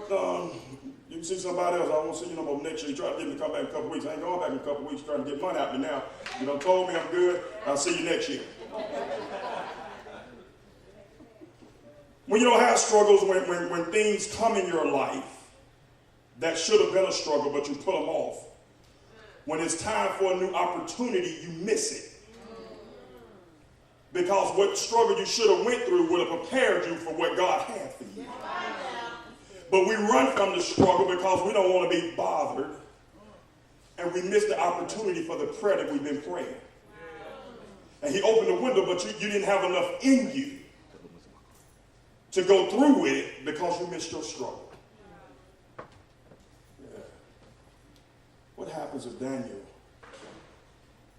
you can see somebody else. I won't see you no more next year. You try to get me to come back in a couple weeks. I ain't going back in a couple weeks trying to get money out of me now. You done told me I'm good. I'll see you next year. When you don't have struggles, when things come in your life that should have been a struggle, but you put them off. When it's time for a new opportunity, you miss it. Because what struggle you should have went through would have prepared you for what God had for you. But we run from the struggle because we don't want to be bothered. And we miss the opportunity for the prayer that we've been praying. And he opened the window, but you didn't have enough in you to go through with it because you missed your struggle. Yeah. What happens if Daniel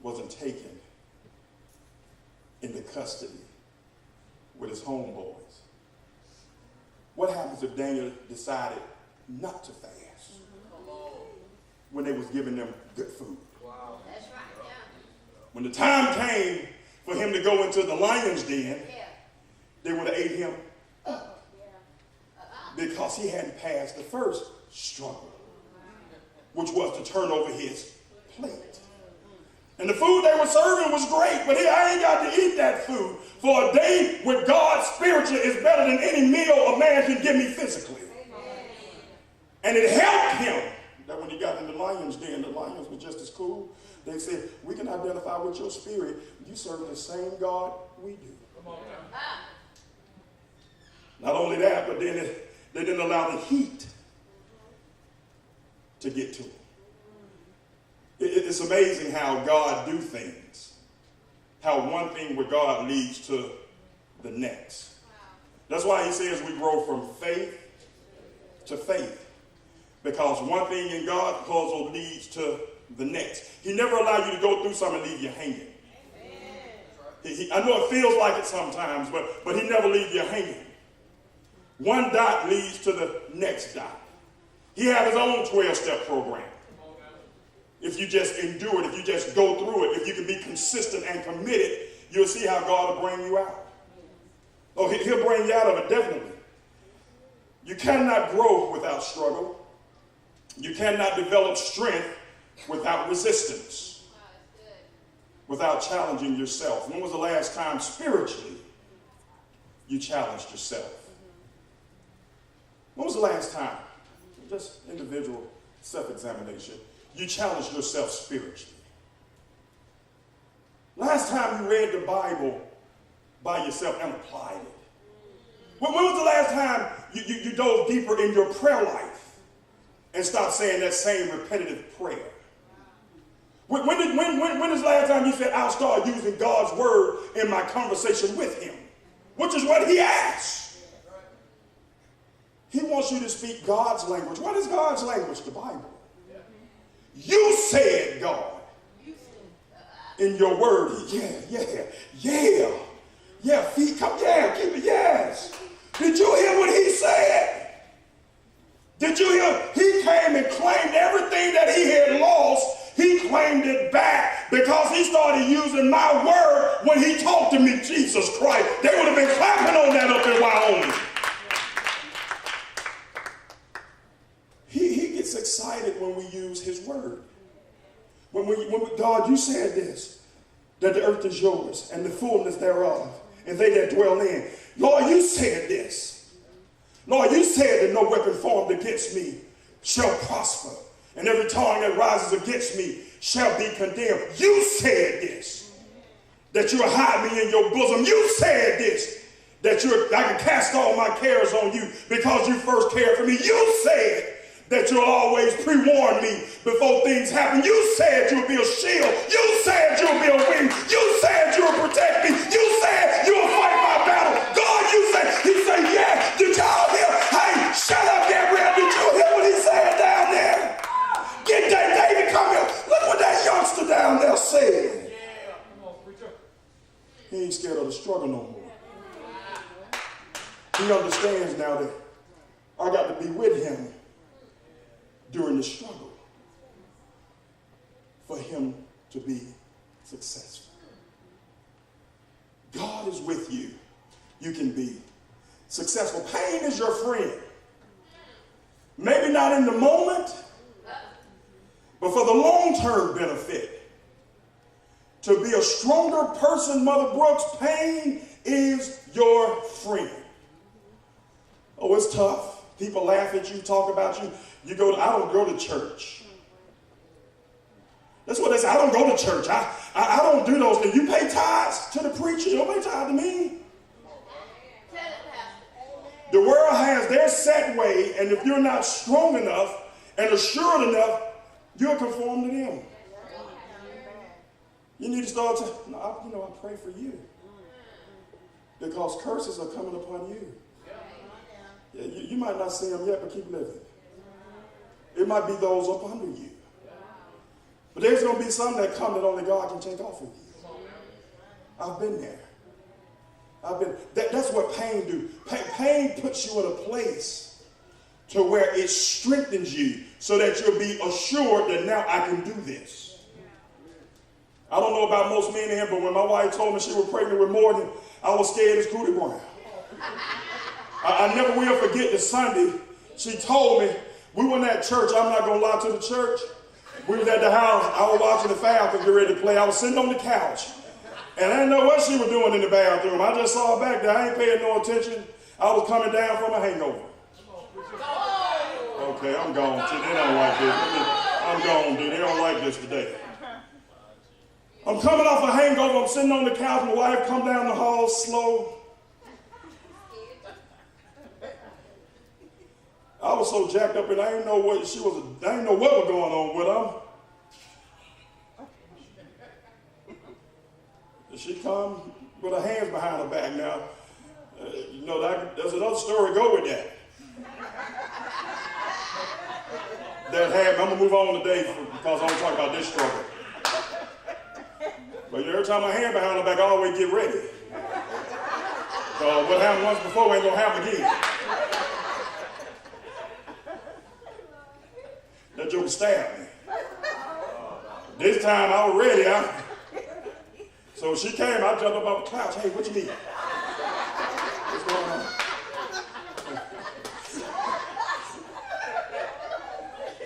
wasn't taken into custody with his homeboys? What happens if Daniel decided not to fast when they was giving them good food? Wow. That's right, yeah. When the time came for him to go into the lion's den, they would have ate him up because he hadn't passed the first struggle, which was to turn over his plate. And the food they were serving was great, but I ain't got to eat that food. For a day with God spiritually is better than any meal a man can give me physically. And it helped him that when he got in the lion's den, the lions were just as cool. They said, we can identify with your spirit. You serve the same God we do. Come on now. Not only that, but then they didn't allow the heat to get to them. It's amazing how God do things. How one thing with God leads to the next. That's why he says we grow from faith to faith. Because one thing in God's puzzle leads to the next. He never allowed you to go through something and leave you hanging. I know it feels like it sometimes, but he never leaves you hanging. One dot leads to the next dot. He had his own 12-step program. If you just endure it, if you just go through it, if you can be consistent and committed, you'll see how God will bring you out. Oh, he'll bring you out of it, definitely. You cannot grow without struggle. You cannot develop strength without resistance, without challenging yourself. When was the last time spiritually you challenged yourself? When was the last time, just individual self-examination, you challenged yourself spiritually? Last time you read the Bible by yourself and applied it? When was the last time you dove deeper in your prayer life and stopped saying that same repetitive prayer? When is the last time you said, I'll start using God's word in my conversation with him? Which is what he asks. He wants you to speak God's language. What is God's language? The Bible. You said, God, in your word. Yeah, feet come, keep it, yes. Did you hear what he said? Did you hear? He came and claimed everything that he had lost. He claimed it back because he started using my word when he talked to me, Jesus Christ. They would have been clapping on that up in Wyoming. He gets excited when we use his word. When God, you said this, that the earth is yours and the fullness thereof, and they that dwell in. Lord, you said this. Lord, you said that no weapon formed against me shall prosper, and every tongue that rises against me shall be condemned. You said this, that you'll hide me in your bosom. You said this, that I can cast all my cares on you because you first cared for me. You said that you'll always pre-warn me before things happen. You said you'll be a shield. You said you'll be a wing. You said you'll protect me. You said you'll fight my battle. God, you said. He said, yeah. Did y'all hear? Hey, shut up, Gabriel. Did you hear what he said down there? Get that David, come here. Look what that youngster down there said. Yeah, come on, preacher. He ain't scared of the struggle no more. He understands now that I got to be with him during the struggle for him to be successful. God is with you. You can be successful. Pain is your friend. Maybe not in the moment, but for the long-term benefit. To be a stronger person, Mother Brooks, pain is your friend. Oh, it's tough. People laugh at you, talk about you. I don't go to church. That's what they say. I don't go to church. I don't do those things. You pay tithes to the preacher. You don't pay tithes to me. The world has their set way, and if you're not strong enough and assured enough, you'll conform to them. You need to start to, I pray for you. Because curses are coming upon you. Yeah, you might not see them yet, but keep living. It might be those up under you. But there's going to be some that come that only God can take off of you. I've been there. That's what pain do. Pain puts you in a place to where it strengthens you so that you'll be assured that now I can do this. I don't know about most men in here, but when my wife told me she was pregnant with Morgan, I was scared as Cootie Brown. I never will forget the Sunday she told me, we were at church, I'm not going to lie to the church. We was at the house, I was watching the Falcons get ready to play. I was sitting on the couch, and I didn't know what she was doing in the bathroom. I just saw her back there. I ain't paying no attention. I was coming down from a hangover. Okay, I'm gone. See, they don't like this. I'm gone, dude. They don't like this today. I'm coming off a hangover. I'm sitting on the couch. My wife come down the hall slow. I was so jacked up, and I didn't know what was going on with her. And she come with her hands behind her back. Now, there's another story go with that. I'm gonna move on today because I want to talk about this struggle. But every time my hand behind her back, I always get ready. So what happened once before ain't gonna happen again. That joke stabbed me. This time I was ready. So she came, I jumped up off the couch. Hey, what you need? What's going on?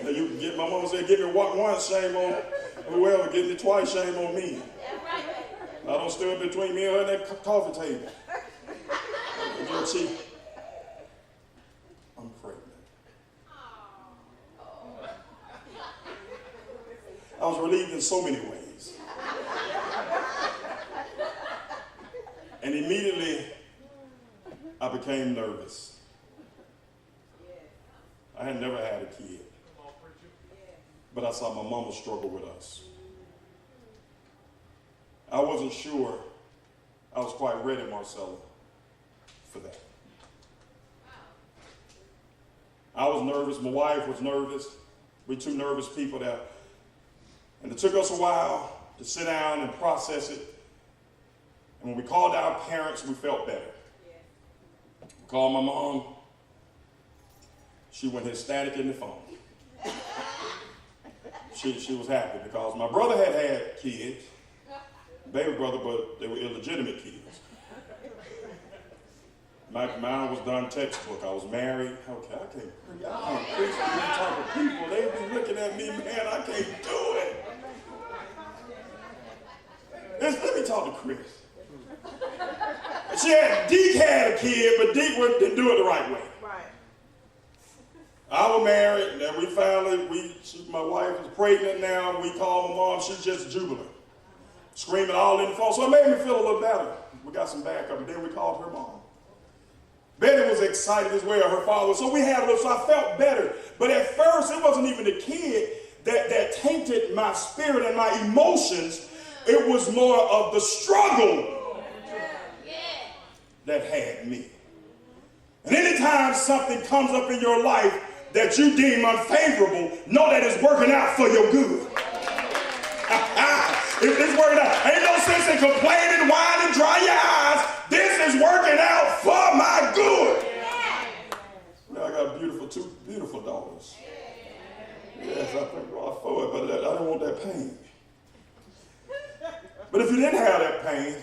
Now you can get, my mama said, get me once, shame on whoever. Get me twice, shame on me. I don't stand between me and her and that coffee table. I'm pregnant. I was relieved in so many ways. And immediately, I became nervous. I had never had a kid. But I saw my mama struggle with us. I wasn't sure I was quite ready, Marcella, for that. I was nervous. My wife was nervous. We two nervous people and it took us a while to sit down and process it. And when we called our parents, we felt better. We called my mom. She went ecstatic in the phone. She was happy because my brother had kids, baby brother, but they were illegitimate kids. Mine was done textbook. I was married. Okay, I can't preach to these type of people. They be looking at me, man, I can't do it. Let me talk to Chris. Deke had a kid, but Deke didn't do it the right way. Right. I was married, and we finally, my wife is pregnant now. We called my mom. She's just jubilant, screaming all in the phone. So it made me feel a little better. We got some backup, and then we called her mom. Betty was excited as well, her father. So we had a little, so I felt better. But at first, it wasn't even the kid that tainted my spirit and my emotions. It was more of the struggle that had me. And anytime something comes up in your life that you deem unfavorable, know that it's working out for your good. It's working out. Ain't no sense in complaining, whining, dry your eyes. This is working out for my good. Now I got two beautiful daughters. Yes, I thank God for it, but I don't want that pain. But if you didn't have that pain,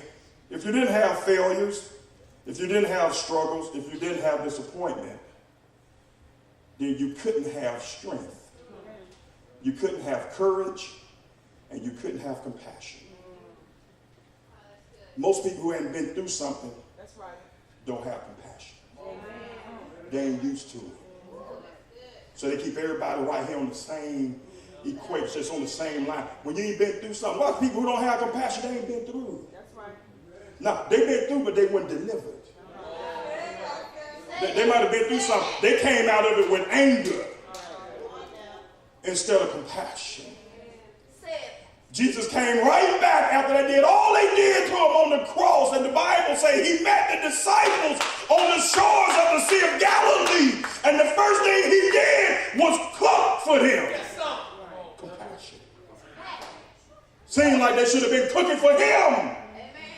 if you didn't have failures, if you didn't have struggles, if you didn't have disappointment, then you couldn't have strength. You couldn't have courage, and you couldn't have compassion. Most people who haven't been through something don't have compassion. They ain't used to it. So they keep everybody right here on the same equation, just on the same line. When you ain't been through something, a lot of people who don't have compassion, they ain't been through. That's right. Now, they've been through, but they weren't delivered. They might have been through something. They came out of it with anger instead of compassion. Jesus came right back after they did all they did to him on the cross. And the Bible says he met the disciples on the shores of the Sea of Galilee. And the first thing he did was cook for them. Compassion. Seemed like they should have been cooking for him.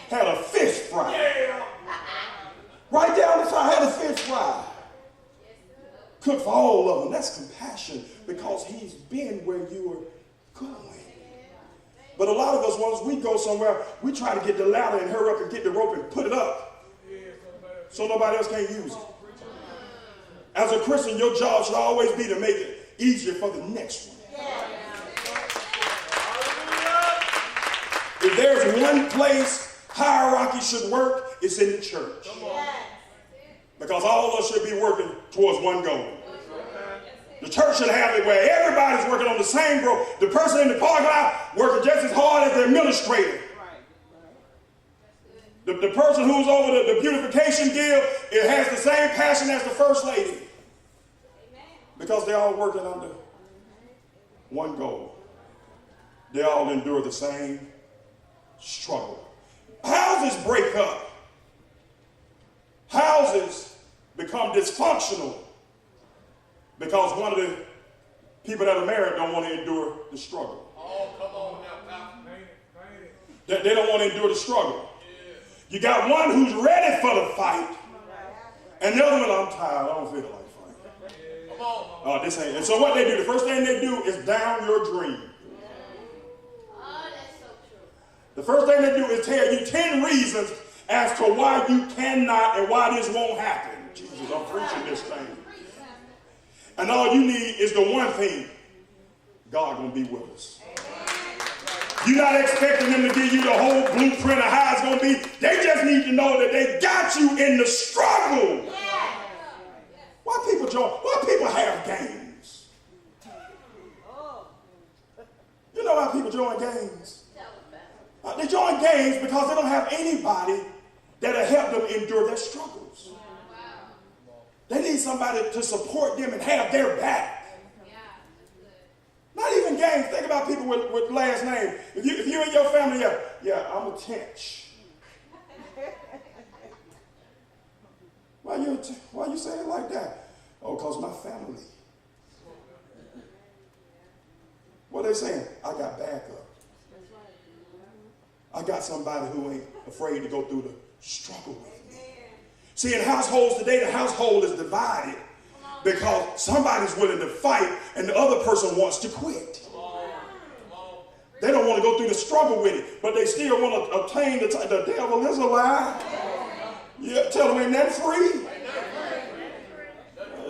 Had a fish fry. Right down the side, had a fish fry. Cook for all of them. That's compassion, because he's been where you were going. But a lot of us, once we go somewhere, we try to get the ladder and hurry up and get the rope and put it up so nobody else can't use it. As a Christian, your job should always be to make it easier for the next one. If there's one place hierarchy should work, it's in the church. Because all of us should be working towards one goal. The church should have it where everybody's working on the same goal. The person in the parking lot working just as hard as the administrator. The person who's over the beautification deal, it has the same passion as the first lady. Because they're all working under one goal. They all endure the same struggle. Houses break up. Houses become dysfunctional because one of the people that are married don't want to endure the struggle. Oh, come on now, Pastor. They don't want to endure the struggle. You got one who's ready for the fight, and the other one, I'm tired, I don't feel like fighting. Come on. This ain't. And so what they do, the first thing they do is down your dream. Oh, that's so true. The first thing they do is tell you 10 reasons as to why you cannot and why this won't happen. Jesus, I'm preaching this thing. And all you need is the one thing. God gonna be with us. You're not expecting them to give you the whole blueprint of how it's gonna be. They just need to know that they got you in the struggle. Why people have games? You know why people join games? They join games because they don't have anybody that'll help them endure their struggles. They need somebody to support them and have their back. Not even games. Think about people with last name. If you and your family, I'm a Tench. Why you saying it like that? Oh, because my family. What are they saying? I got backup. I got somebody who ain't afraid to go through the struggle with me. See, in households today, the household is divided because somebody's willing to fight and the other person wants to quit. They don't want to go through the struggle with it, but they still want to obtain the devil is a lie. Yeah, tell them, ain't that free?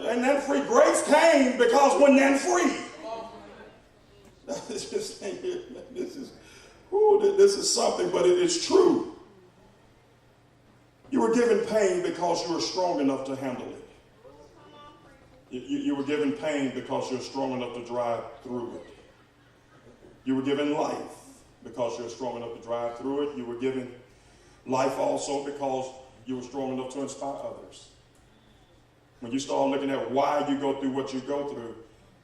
Ain't that free? Grace came because wasn't that free? This is something, but it is true. You were given pain because you were strong enough to handle it. You were given pain because you're strong enough to drive through it. You were given life because you're strong enough to drive through it. You were given life also because you were strong enough to inspire others. When you start looking at why you go through what you go through,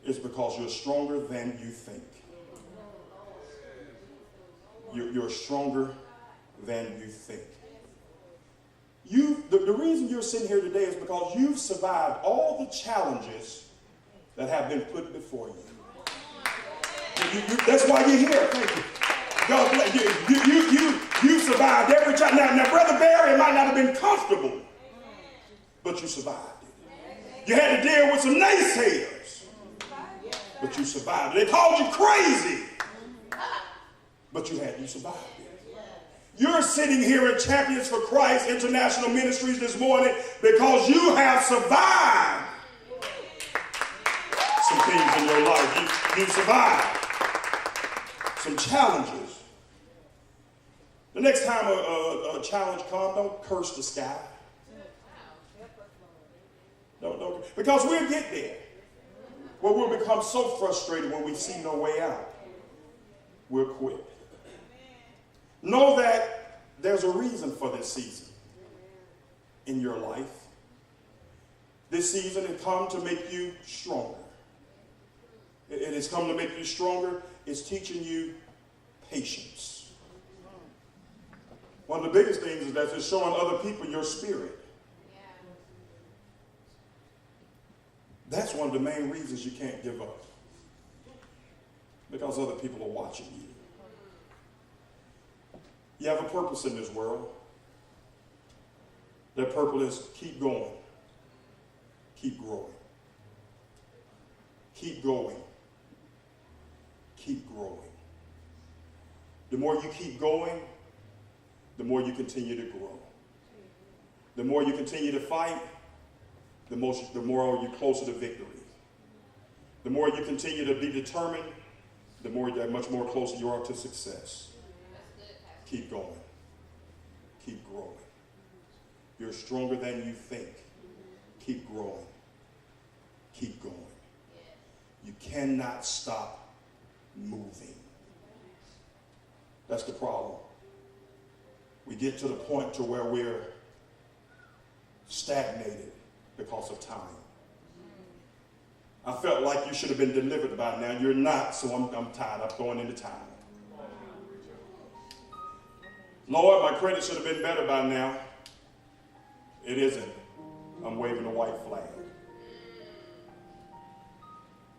it's because you're stronger than you think. You're stronger than you think. The reason you're sitting here today is because you've survived all the challenges that have been put before you. That's why you're here. Thank you. God bless you. You survived every challenge. Now, Brother Barry, it might not have been comfortable, but you survived it. You had to deal with some naysayers, but you survived it. They called you crazy, but you survived it. You're sitting here at Champions for Christ International Ministries this morning because you have survived some things in your life. You survived some challenges. The next time a challenge comes, don't curse the sky. Don't, because we'll get there. Where we'll become so frustrated when we see no way out. We'll quit. Know that there's a reason for this season in your life. This season has come to make you stronger. It has come to make you stronger. It's teaching you patience. One of the biggest things is that it's showing other people your spirit. That's one of the main reasons you can't give up. Because other people are watching you. You have a purpose in this world. That purpose is keep going. Keep growing. Keep going. Keep growing. The more you keep going, the more you continue to grow. The more you continue to fight, the more you're closer to victory. The more you continue to be determined, the much more closer you are to success. Keep going. Keep growing. You're stronger than you think. Keep growing. Keep going. You cannot stop moving. That's the problem. We get to the point to where we're stagnated because of time. I felt like you should have been delivered by now. You're not, so I'm tired. I'm going into time. Lord, my credit should have been better by now. It isn't. I'm waving a white flag.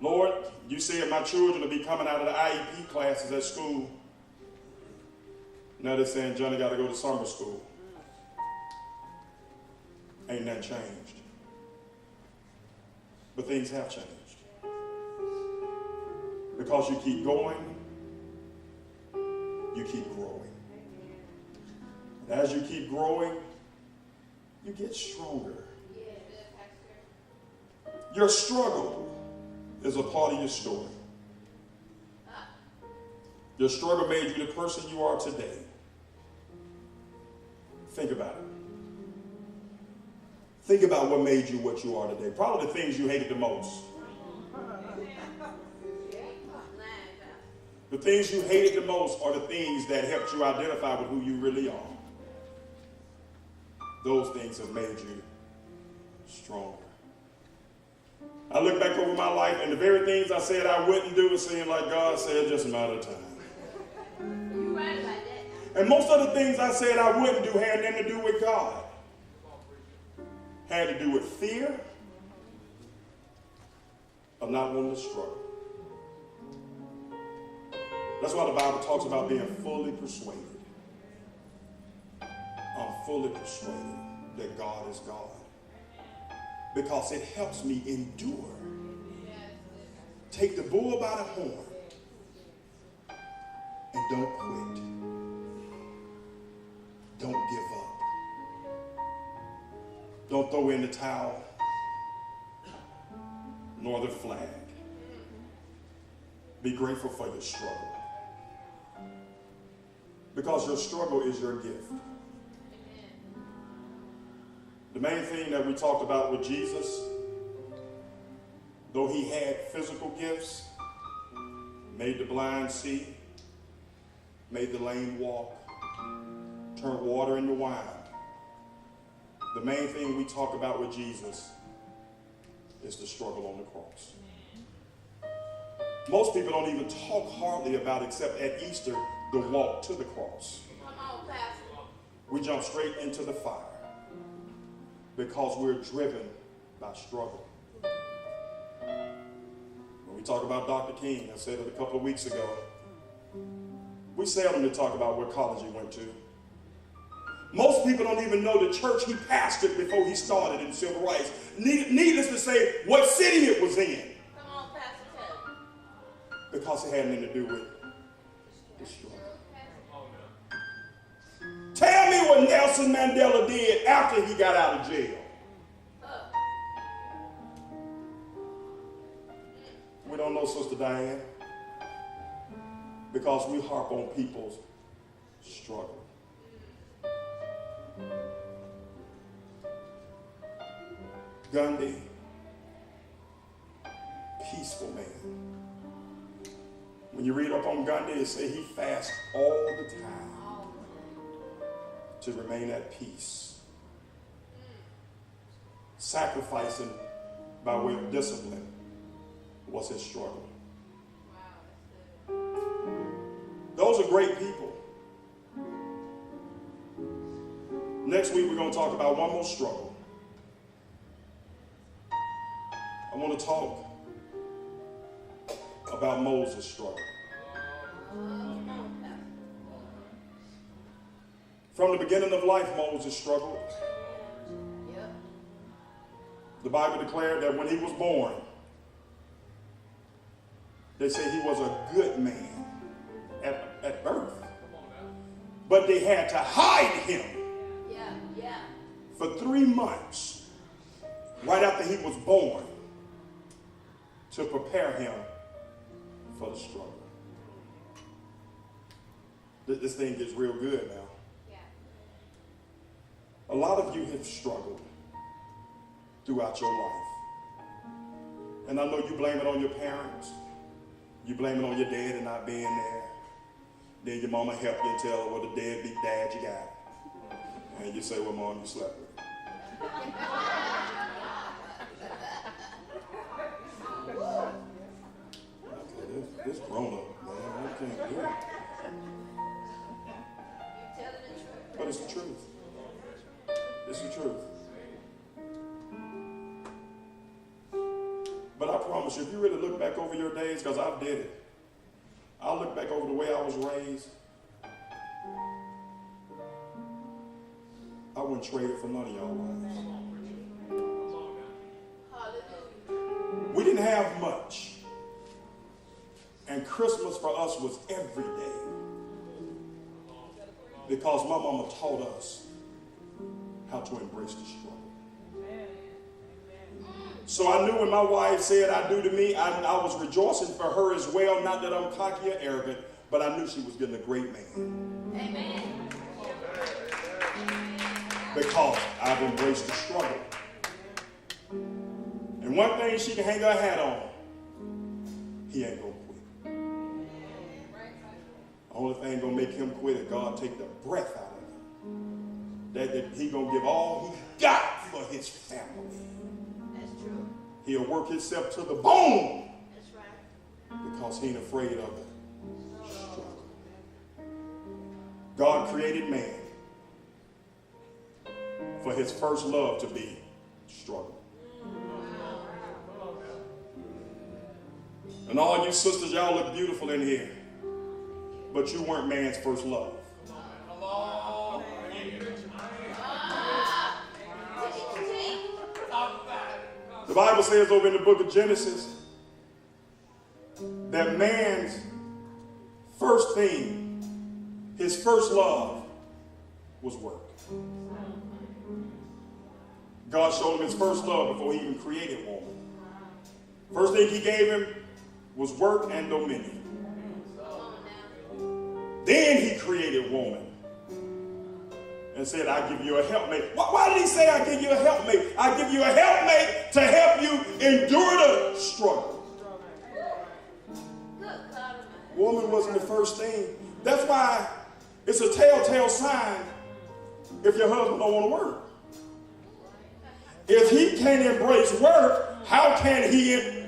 Lord, you said my children will be coming out of the IEP classes at school. Now they're saying Johnny got to go to summer school. Ain't nothing changed. But things have changed. Because you keep going, you keep growing. And as you keep growing, you get stronger. Your struggle is a part of your story. Your struggle made you the person you are today. Think about it. Think about what made you what you are today. Probably the things you hated the most. The things you hated the most are the things that helped you identify with who you really are. Those things have made you stronger. I look back over my life, and the very things I said I wouldn't do, it seemed like God said, just a matter of time. You're right about that. And most of the things I said I wouldn't do had nothing to do with God. Had to do with fear of not wanting to struggle. That's why the Bible talks about being fully persuaded. I'm fully persuaded that God is God. Because it helps me endure. Take the bull by the horn and don't quit. Don't give up. Don't throw in the towel nor the flag. Be grateful for your struggle. Because your struggle is your gift. The main thing that we talked about with Jesus, though he had physical gifts, made the blind see, made the lame walk, turned water into wine. The main thing we talk about with Jesus is the struggle on the cross. Most people don't even talk hardly about, except at Easter, the walk to the cross. Come on, Pastor. We jump straight into the fire because we're driven by struggle. When we talk about Dr. King, I said it a couple of weeks ago, we seldom to talk about what college he went to. Most people don't even know the church he pastored before he started in civil rights. Needless to say, what city it was in. Come on, Pastor, tell me. Because it had nothing to do with the struggle. Tell me what Nelson Mandela did after he got out of jail. We don't know, Sister Diane, because we harp on people's struggle. Gandhi, peaceful man. When you read up on Gandhi, it says he fasted all the time to remain at peace. Sacrificing by way of discipline was his struggle. Those are great people. Next week, we're going to talk about one more struggle. I want to talk about Moses' struggle. From the beginning of life, Moses struggled. The Bible declared that when he was born, they say he was a good man at birth. But they had to hide him for 3 months right after he was born to prepare him for the struggle. This thing gets real good now. A lot of you have struggled throughout your life. And I know you blame it on your parents. You blame it on your dad and not being there. Then your mama help you and tell her what a deadbeat dad you got. And you say, well, Mom, you slept with him. Okay, this grown up, man, I can't do it. But it's the truth. It's the truth. But I promise you, if you really look back over your days, because I've did it, I look back over the way I was raised, I wouldn't trade it for none of y'all lives. We didn't have much. And Christmas for us was every day. Because my mama taught us how to embrace the struggle. So I knew when my wife said, I do to me, I was rejoicing for her as well. Not that I'm cocky or arrogant, but I knew she was getting a great man. Amen. Because I've embraced the struggle. And one thing she can hang her hat on, he ain't gonna quit. The only thing gonna make him quit is God take the breath out of him. That he gonna give all he got for his family. He'll work himself to the bone. That's right. Because he ain't afraid of it. Struggle. God created man for his first love to be struggle. And all you sisters, y'all look beautiful in here. But you weren't man's first love. The Bible says over in the book of Genesis that man's first thing, his first love, was work. God showed him his first love before he even created woman. First thing he gave him was work and dominion. Then he created woman and said, I give you a helpmate. Why did he say I give you a helpmate? I give you a helpmate to help you endure the struggle. Woman wasn't the first thing. That's why it's a telltale sign if your husband don't want to work. If he can't embrace work, how can he?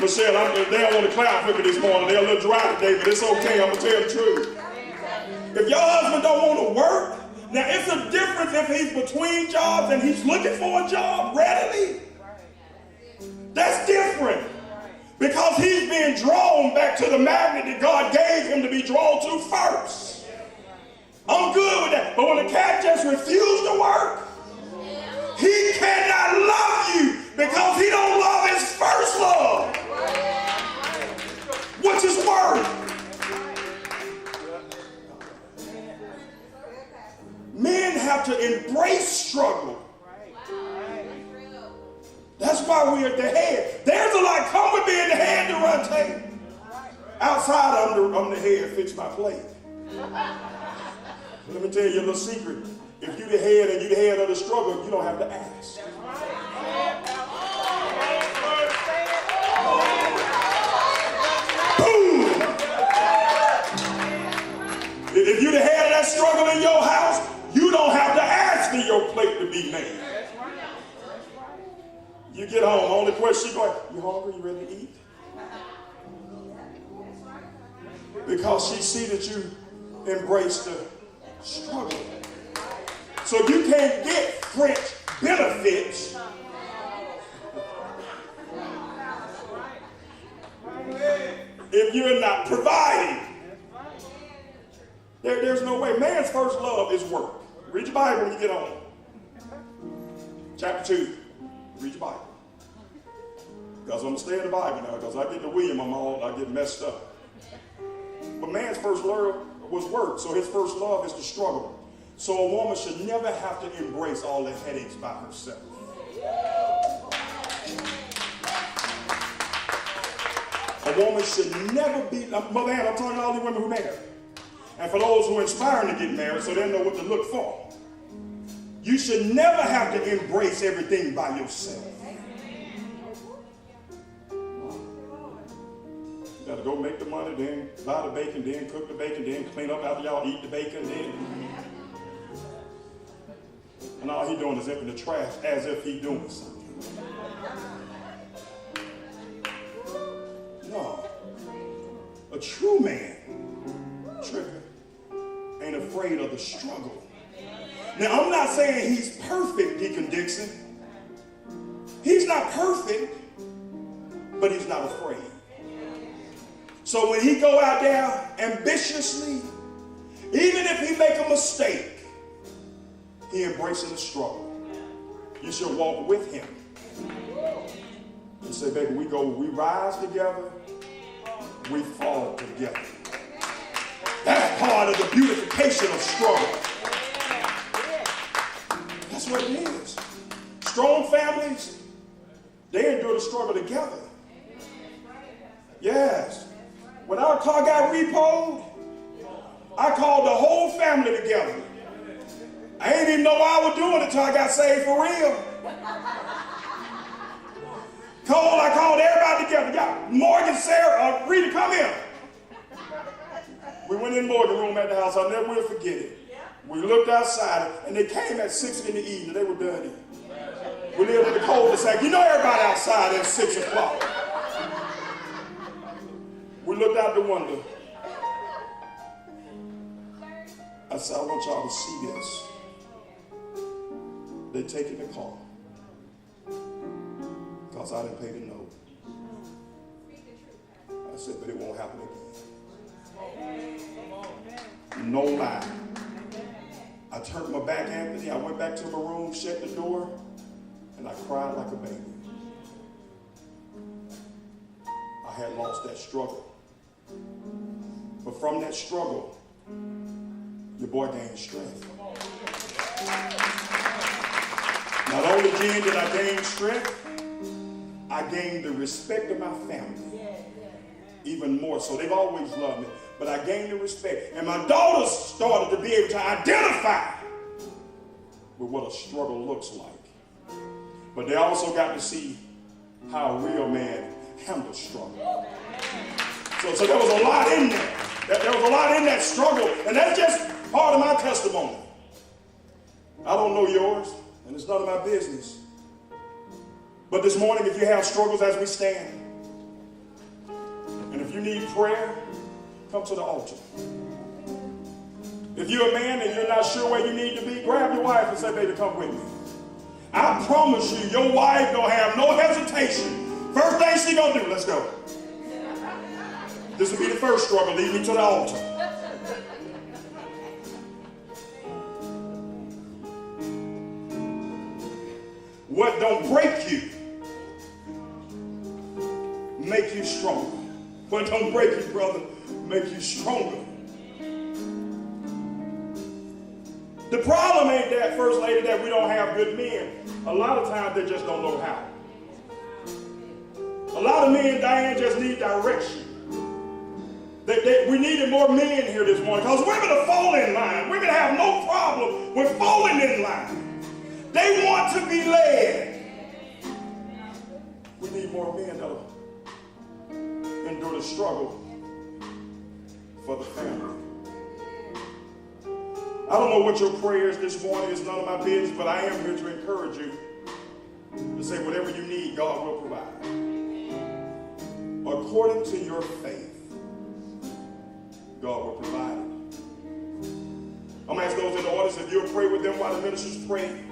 Michelle, they don't want to clap for me this morning. They're a little dry today, but it's okay. I'm going to tell the truth. If your husband don't want to work, now it's a difference if he's between jobs and he's looking for a job readily. That's different. Because he's being drawn back to the magnet that God gave him to be drawn to first. I'm good with that. But when the cat just refused to work, he cannot love you because he don't love his first love, which is work. Men have to embrace struggle. That's why we're at the head. There's a lot come with being the head to run tape. Outside, I'm the head, fix my plate. Let me tell you a little secret. If you're the head and you're the head of the struggle, you don't have to ask. Boom! If you're the head of that struggle in your house, you don't have to ask for your plate to be made. You get home, only question you go, you hungry, you ready to eat? Because she see that you embrace the struggle. So you can't get French benefits if you're not providing. There's no way. Man's first love is work. Read your Bible when you get home. Chapter 2. Read your Bible. Because I'm going to stay in the Bible now, because I get to William, I get messed up. But man's first love was work, so his first love is the struggle. So a woman should never have to embrace all the headaches by herself. A woman should never be, Mother Ann, I'm talking to all the women who marry. And for those who are inspiring to get married so they know what to look for. You should never have to embrace everything by yourself. You got to go make the money, then buy the bacon, then cook the bacon, then clean up after y'all eat the bacon, then. And all he doing is emptying the trash as if he doing something. No. A true man, Trigger, ain't afraid of the struggle. Now, I'm not saying he's perfect, Deacon Dixon. He's not perfect, but he's not afraid. So when he go out there ambitiously, even if he make a mistake, he embracing the struggle. You should walk with him and say, baby, we rise together, we fall together. That's part of the beautification of struggle. That's what it is. Strong families, they endure the struggle together. Yes. When our car got repoed, I called the whole family together. I didn't even know why I was doing it until I got saved for real. I called everybody together. Yeah, Morgan, Sarah, Rita, come here. We went in Morgan's room at the house. I'll never will forget it. We looked outside, and they came at 6 in the evening. They were done. We lived in the cul-de-sac. You know everybody outside at 6 o'clock. We looked out the window. I said, I want y'all to see this. They taking the car because I didn't pay the note. I said, but it won't happen again. No lie. I turned my back, Anthony. I went back to my room, shut the door, and I cried like a baby. I had lost that struggle. But from that struggle, your boy gained strength. Not only did I gain strength, I gained the respect of my family. Even more so. They've always loved me. But I gained the respect. And my daughters started to be able to identify with what a struggle looks like. But they also got to see how a real man handles struggle. So there was a lot in there. There was a lot in that struggle. And that's just part of my testimony. I don't know yours, and it's none of my business. But this morning, if you have struggles as we stand, and if you need prayer, come to the altar. If you're a man and you're not sure where you need to be, grab your wife and say, baby, come with me. I promise you, your wife don't have no hesitation. First thing she gonna do, let's go. This will be the first struggle, lead me to the altar. What don't break you, make you stronger. What don't break you, brother, make you stronger. The problem ain't that, First Lady, that we don't have good men. A lot of times they just don't know how. A lot of men, Diane, just need direction. We needed more men here this morning because women are falling in line. Women have no problem with falling in line. They want to be led. We need more men that'll endure the struggle for the family. I don't know what your prayer is this morning. It's none of my business, but I am here to encourage you to say whatever you need, God will provide. According to your faith, God will provide it. I'm going to ask those in the audience if you'll pray with them while the ministers pray.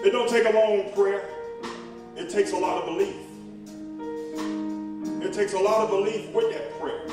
It don't take a long prayer. It takes a lot of belief. It takes a lot of belief with that prayer.